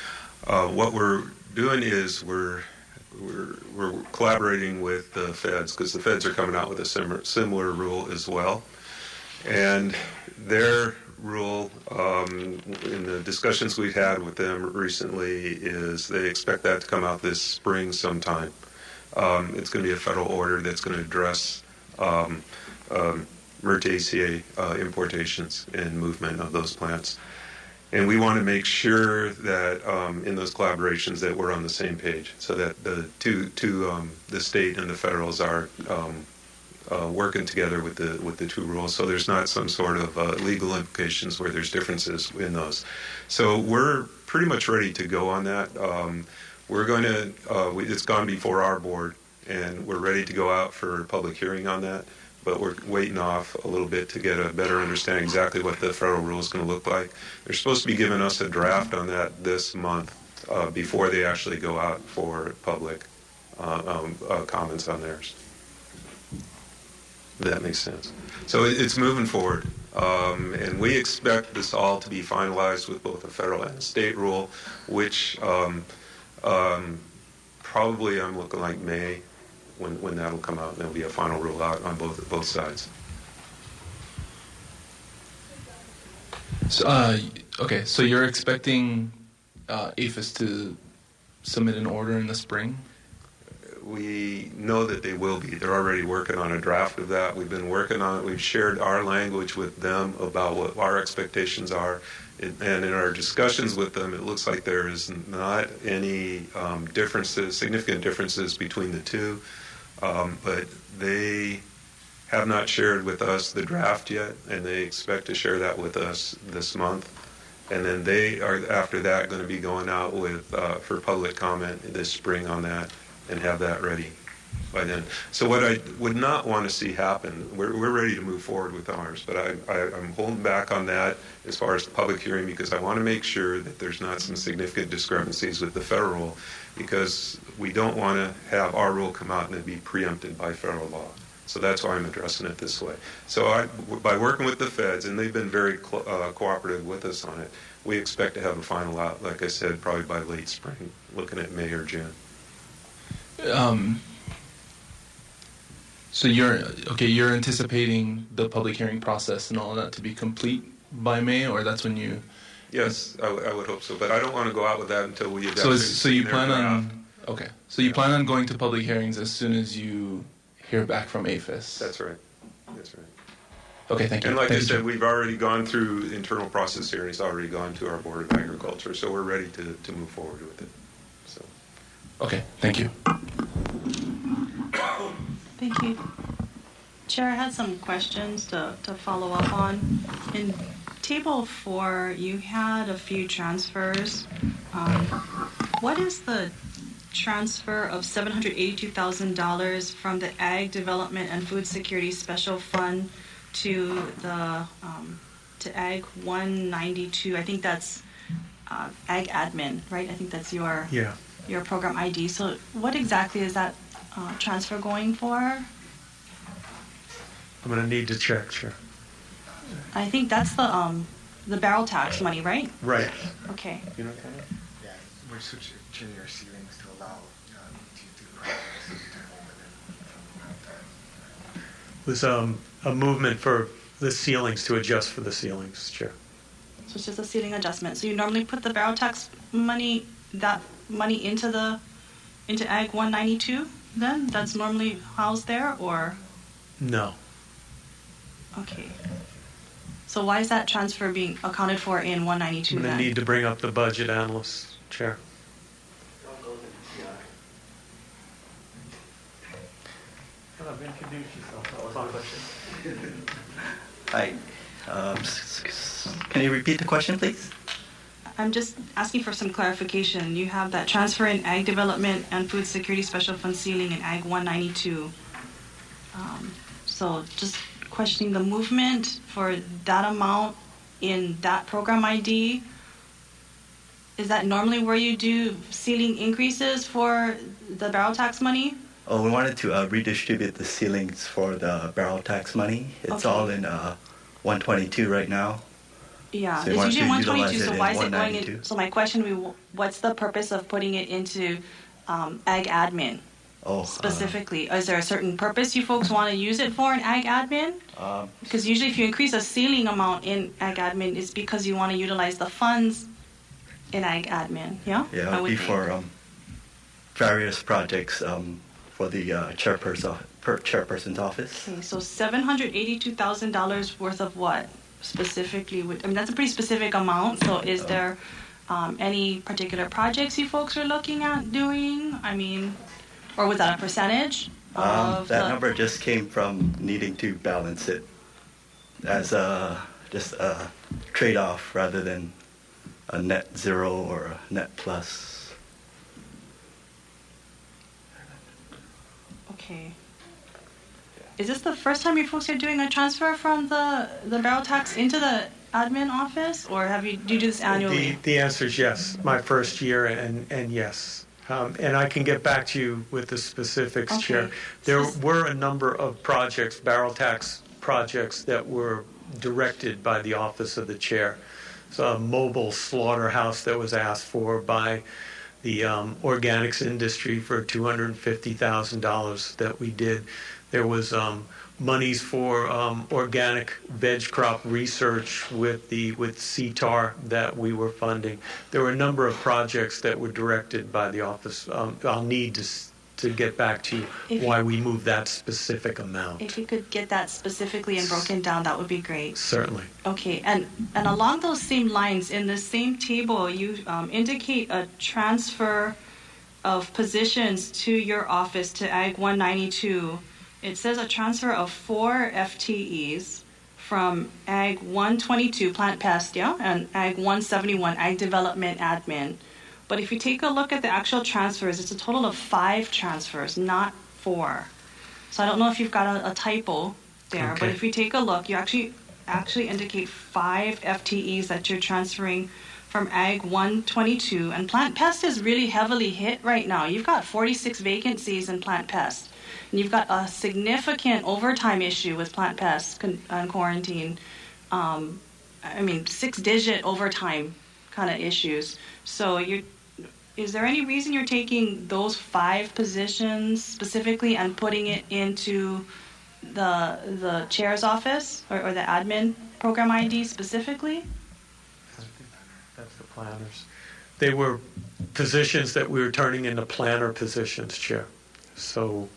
Speaker 14: What we're doing is we're collaborating with the feds because the feds are coming out with a similar rule as well. And their rule, in the discussions we've had with them recently, is they expect that to come out this spring sometime. It's going to be a federal order that's going to address Myrtaceae importations and movement of those plants. And we want to make sure that in those collaborations that we're on the same page, so that the the state and the federals are working together with the two rules, so there's not some sort of legal implications where there's differences in those. So we're pretty much ready to go on that. We're going to, it's gone before our board, and we're ready to go out for public hearing on that, but we're waiting off a little bit to get a better understanding exactly what the federal rule is going to look like. They're supposed to be giving us a draft on that this month before they actually go out for public comments on theirs. If that makes sense. So it's moving forward. And we expect this all to be finalized with both the federal and the state rule, which probably I'm looking like May when that'll come out, and there'll be a final rule out on both sides.
Speaker 17: So, okay, so you're expecting APHIS to submit an order in the spring?
Speaker 14: We know that they will be. They're already working on a draft of that. We've been working on it. We've shared our language with them about what our expectations are. And in our discussions with them, it looks like there is not any significant differences between the two. But they have not shared with us the draft yet, and they expect to share that with us this month. And then they are, after that, going to be going out with for public comment this spring on that, and have that ready by then. So what I would not want to see happen, we're ready to move forward with ours, but I'm holding back on that as far as the public hearing, because I want to make sure that there's not some significant discrepancies with the federal rule, because we don't want to have our rule come out and it be preempted by federal law. So that's why I'm addressing it this way. So by working with the feds, and they've been very cooperative with us on it, we expect to have a final out, like I said, probably by late spring, looking at May or June.
Speaker 17: So you're anticipating the public hearing process and all of that to be complete by May, or that's when you?
Speaker 14: Yes, I would hope so, but I don't want to go out with that until we.
Speaker 17: So you plan on you plan on going to public hearings as soon as you hear back from APHIS.
Speaker 14: That's right. That's right.
Speaker 17: Okay, thank you.
Speaker 14: And like
Speaker 17: thank
Speaker 14: I said, we've already gone through internal process hearings, already gone to our Board of Agriculture, so we're ready to move forward with it. So.
Speaker 17: Okay, thank you.
Speaker 2: Thank you. Chair, I had some questions to follow up on. In Table 4, you had a few transfers. What is the transfer of $782,000 from the Ag Development and Food Security Special Fund to the to Ag 192? I think that's Ag Admin, right? I think that's your program ID. So what exactly is that transfer going for?
Speaker 5: I'm going to need to check, sure.
Speaker 2: I think that's the barrel tax money, right?
Speaker 5: Right.
Speaker 2: Okay.
Speaker 5: You know what that is?
Speaker 18: Yeah, we're switching our ceilings to allow to do projects to home and then
Speaker 5: It was a movement for the ceilings to adjust for the ceilings, Chair.
Speaker 2: So it's just a ceiling adjustment. So you normally put the barrel tax money, that money into Ag 192 then? That's normally housed there, or?
Speaker 5: No.
Speaker 2: Okay. So why is that transfer being accounted for in 192
Speaker 5: I'm going
Speaker 2: then?
Speaker 5: to need to bring up the budget analyst, Chair.
Speaker 19: Introduce yourself. That was my question. Hi. Can you repeat the question, please?
Speaker 2: I'm just asking for some clarification. You have that transfer in Ag Development and Food Security Special Fund ceiling in Ag 192. So just questioning the movement for that amount in that program ID. Is that normally where you do ceiling increases for the barrel tax money?
Speaker 19: Oh, we wanted to redistribute the ceilings for the barrel tax money. It's all in 122 right now.
Speaker 2: Yeah,
Speaker 19: So
Speaker 2: it's usually 122. So why is it going
Speaker 19: 192?
Speaker 2: in? So my question would be, what's the purpose of putting it into Ag Admin? Specifically, is there a certain purpose you folks want to use it for in Ag Admin? Because usually if you increase a ceiling amount in Ag Admin, it's because you want to utilize the funds in Ag Admin, yeah?
Speaker 19: Yeah, it would be for various projects for the chairperson's office.
Speaker 2: Okay, so $782,000 worth of what specifically? I mean, that's a pretty specific amount. So is there any particular projects you folks are looking at doing? I mean, or was that a percentage?
Speaker 19: That number just came from needing to balance it as just a trade-off rather than a net zero or a net plus.
Speaker 2: Okay. Is this the first time you folks are doing a transfer from the barrel tax into the admin office, or do you do this annually?
Speaker 5: The answer is yes. My first year, and yes. And I can get back to you with the specifics,
Speaker 2: Okay.
Speaker 5: Chair. There were a number of projects, barrel tax projects, that were directed by the Office of the Chair. So a mobile slaughterhouse that was asked for by the organics industry for $250,000 that we did. There was monies for organic veg crop research with CTAR that we were funding. There were a number of projects that were directed by the office. I'll need to get back to you why we moved that specific amount.
Speaker 2: If you could get that specifically and broken down, that would be great.
Speaker 5: Certainly.
Speaker 2: Okay, and along those same lines, in the same table, you indicate a transfer of positions to your office to Ag 192. It says a transfer of 4 FTEs from Ag 122, Plant Pest, and Ag 171, Ag Development Admin. But if you take a look at the actual transfers, it's a total of 5 transfers, not 4. So I don't know if you've got a typo there, but if you take a look, you actually indicate 5 FTEs that you're transferring from Ag 122. And Plant Pest is really heavily hit right now. You've got 46 vacancies in Plant Pest. And you've got a significant overtime issue with Plant Pest and quarantine. 6-digit overtime kind of issues. So is there any reason you're taking those 5 positions specifically and putting it into the chair's office or the admin program ID specifically?
Speaker 5: That's the planners. They were positions that we were turning into planner positions, Chair. So,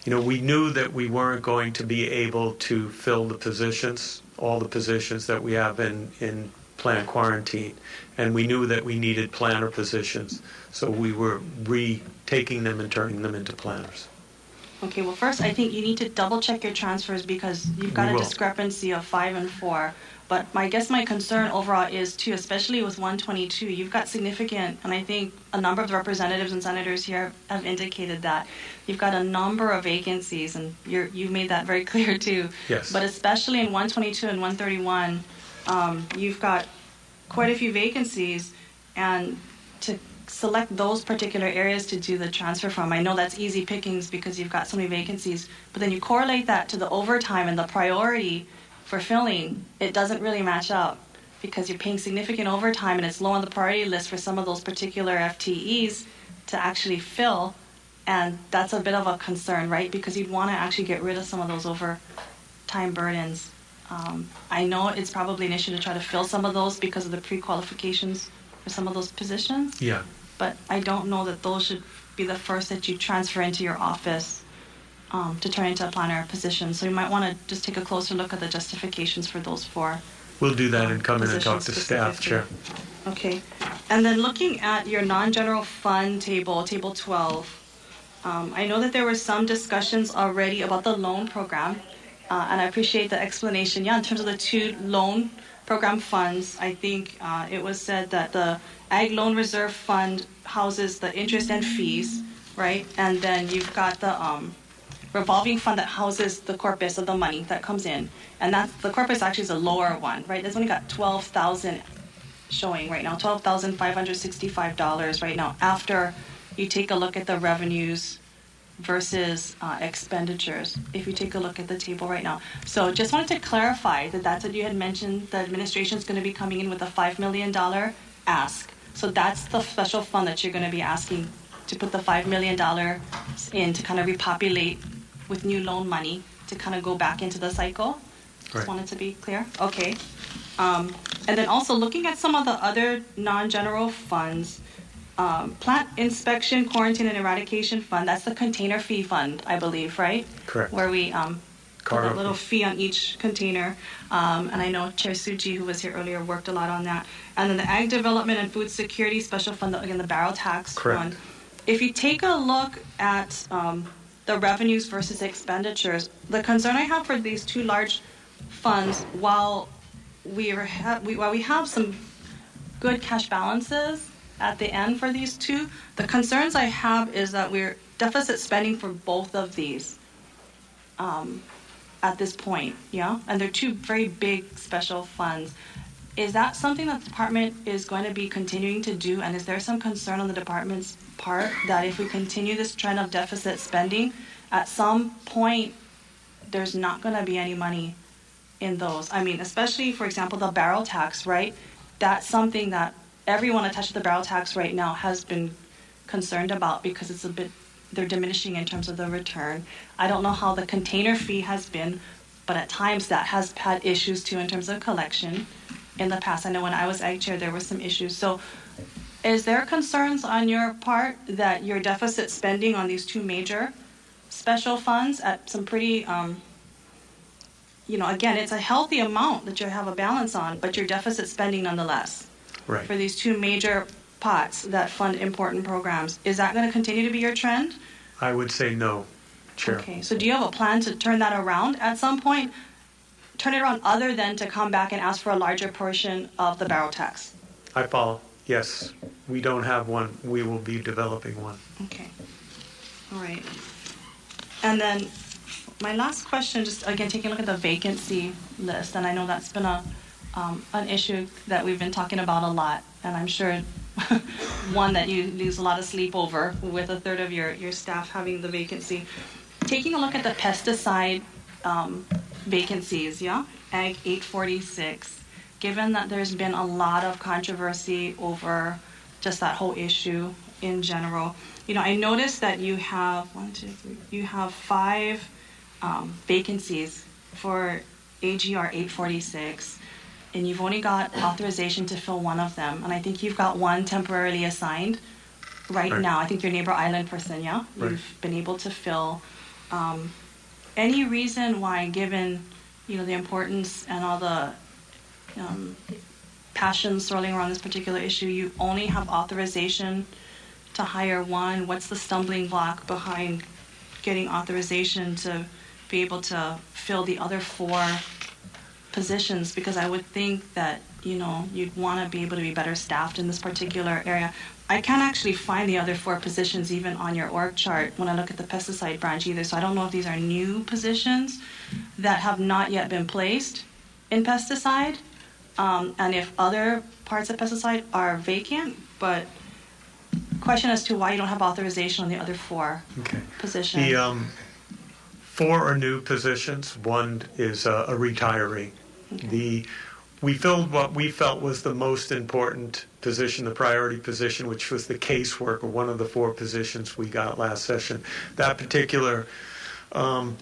Speaker 5: we knew that we weren't going to be able to fill the positions, all the positions that we have in planned quarantine, and we knew that we needed planner positions. So we were retaking them and turning them into planners.
Speaker 2: Okay, well, first, I think you need to double check your transfers because you've got a discrepancy of 5 and 4. But I guess my concern overall is, too, especially with 122, you've got significant, and I think a number of the representatives and senators here have indicated that you've got a number of vacancies, and you made that very clear, too.
Speaker 5: Yes.
Speaker 2: But especially in 122 and 131, you've got quite a few vacancies, and to select those particular areas to do the transfer from. I know that's easy pickings because you've got so many vacancies, but then you correlate that to the overtime and the priority for filling, it doesn't really match up because you're paying significant overtime and it's low on the priority list for some of those particular FTEs to actually fill, and that's a bit of a concern, right? Because you'd want to actually get rid of some of those overtime burdens. I know it's probably an issue to try to fill some of those because of the pre-qualifications for some of those positions.
Speaker 5: Yeah.
Speaker 2: But I don't know that those should be the first that you transfer into your office to turn into a planner position. So you might want to just take a closer look at the justifications for those 4.
Speaker 5: We'll do that and come in and talk to staff, Chair.
Speaker 2: Okay. And then looking at your non-general fund table, table 12, I know that there were some discussions already about the loan program, and I appreciate the explanation. Yeah, in terms of the 2 loan program funds, I think it was said that the Ag Loan Reserve Fund houses the interest and fees, right? And then you've got the revolving fund that houses the corpus of the money that comes in. And that's, the corpus actually is a lower one, right? It's only got $12,000 showing right now, $12,565 right now, after you take a look at the revenues versus expenditures, if you take a look at the table right now. So just wanted to clarify that that's what you had mentioned, the administration is going to be coming in with a $5 million ask. So that's the special fund that you're going to be asking to put the $5 million in to kind of repopulate with new loan money to kind of go back into the cycle. Just wanted to be clear. Okay. And then also looking at some of the other non-general funds, plant inspection, quarantine, and eradication fund, that's the container fee fund, I believe, right?
Speaker 5: Correct.
Speaker 2: Where we put a little fee on each container. And I know Chair Suji, who was here earlier, worked a lot on that. And then the Ag Development and Food Security Special Fund, again, the barrel tax fund. If you take a look at the revenues versus expenditures, the concern I have for these 2 large funds, while we have some good cash balances at the end for these 2, the concerns I have is that we're deficit spending for both of these at this point, yeah? And they're 2 very big special funds. Is that something that the department is going to be continuing to do? And is there some concern on the department's part that if we continue this trend of deficit spending, at some point there's not going to be any money in those? I mean, especially, for example, the barrel tax, right? That's something that everyone attached to the barrel tax right now has been concerned about because it's they're diminishing in terms of the return. I don't know how the container fee has been, but at times that has had issues too in terms of collection. In the past, I know when I was Ag Chair, there were some issues. So is there concerns on your part that your deficit spending on these 2 major special funds at some pretty, again, it's a healthy amount that you have a balance on, but your deficit spending nonetheless.
Speaker 5: Right.
Speaker 2: For these 2 major pots that fund important programs. Is that going to continue to be your trend?
Speaker 5: I would say no, Chair.
Speaker 2: Okay, so do you have a plan to turn that around at some point? Turn it around other than to come back and ask for a larger portion of the barrel tax?
Speaker 5: I follow. Yes. We don't have one. We will be developing one.
Speaker 2: Okay. All right. And then my last question, just again taking a look at the vacancy list, and I know that's been an issue that we've been talking about a lot, and I'm sure one that you lose a lot of sleep over with a third of your staff having the vacancy. Taking a look at the pesticide vacancies, yeah? Ag 846, given that there's been a lot of controversy over just that whole issue in general. I noticed that you have you have 5 vacancies for AGR 846, and you've only got authorization to fill 1 of them. And I think you've got 1 temporarily assigned right now. I think your neighbor island person, yeah? You've been able to fill. Any reason why, given the importance and all the passion swirling around this particular issue, you only have authorization to hire 1? What's the stumbling block behind getting authorization to be able to fill the other 4 positions? Because I would think that you'd want to be able to be better staffed in this particular area. I can't actually find the other 4 positions even on your org chart when I look at the pesticide branch either, so I don't know if these are new positions that have not yet been placed in pesticide, and if other parts of pesticide are vacant, but question as to why you don't have authorization on the other 4 positions.
Speaker 5: The 4 are new positions. 1 is a retiree. We filled what we felt was the most important position, the priority position, which was the caseworker, one of the 4 positions we got last session. That particular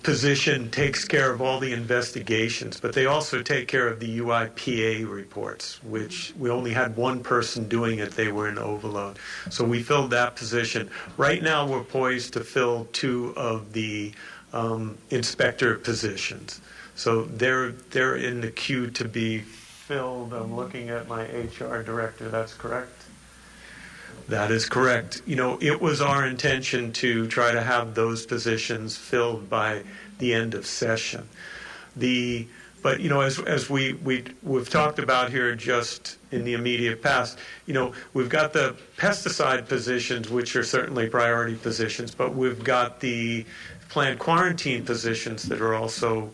Speaker 5: position takes care of all the investigations, but they also take care of the UIPA reports, which we only had 1 person doing it. They were in overload. So we filled that position. Right now we're poised to fill 2 of the inspector positions. So they're in the queue to be filled. I'm looking at my HR director. That's correct? That is correct. It was our intention to try to have those positions filled by the end of session. But as we've talked about here just in the immediate past, we've got the pesticide positions, which are certainly priority positions, but we've got the plant quarantine positions that are also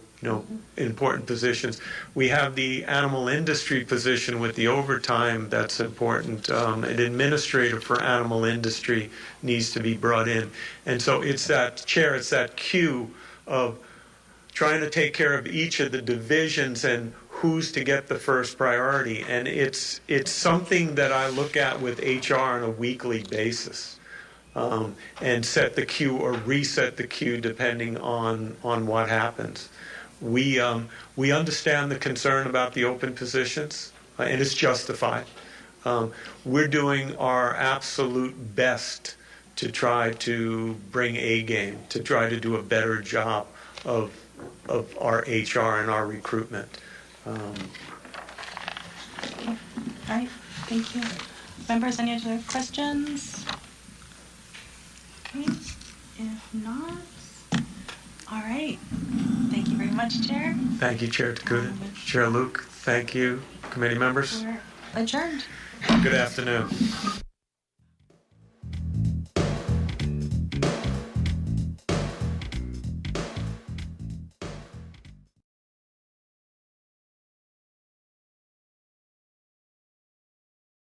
Speaker 5: important positions. We have the animal industry position with the overtime that's important. An administrator for animal industry needs to be brought in. And so it's that queue of trying to take care of each of the divisions and who's to get the first priority. And it's something that I look at with HR on a weekly basis. And set the queue or reset the queue depending on what happens. We understand the concern about the open positions, and it's justified. We're doing our absolute best to try to bring A game, to try to do a better job of our HR and our recruitment.
Speaker 2: All right, thank you. Members, any other questions? Okay, if not, all right. Thank you very much, Chair.
Speaker 5: Thank you, Chair Takuda. Chair Luke, thank you. Committee members.
Speaker 2: We're adjourned.
Speaker 5: Good afternoon.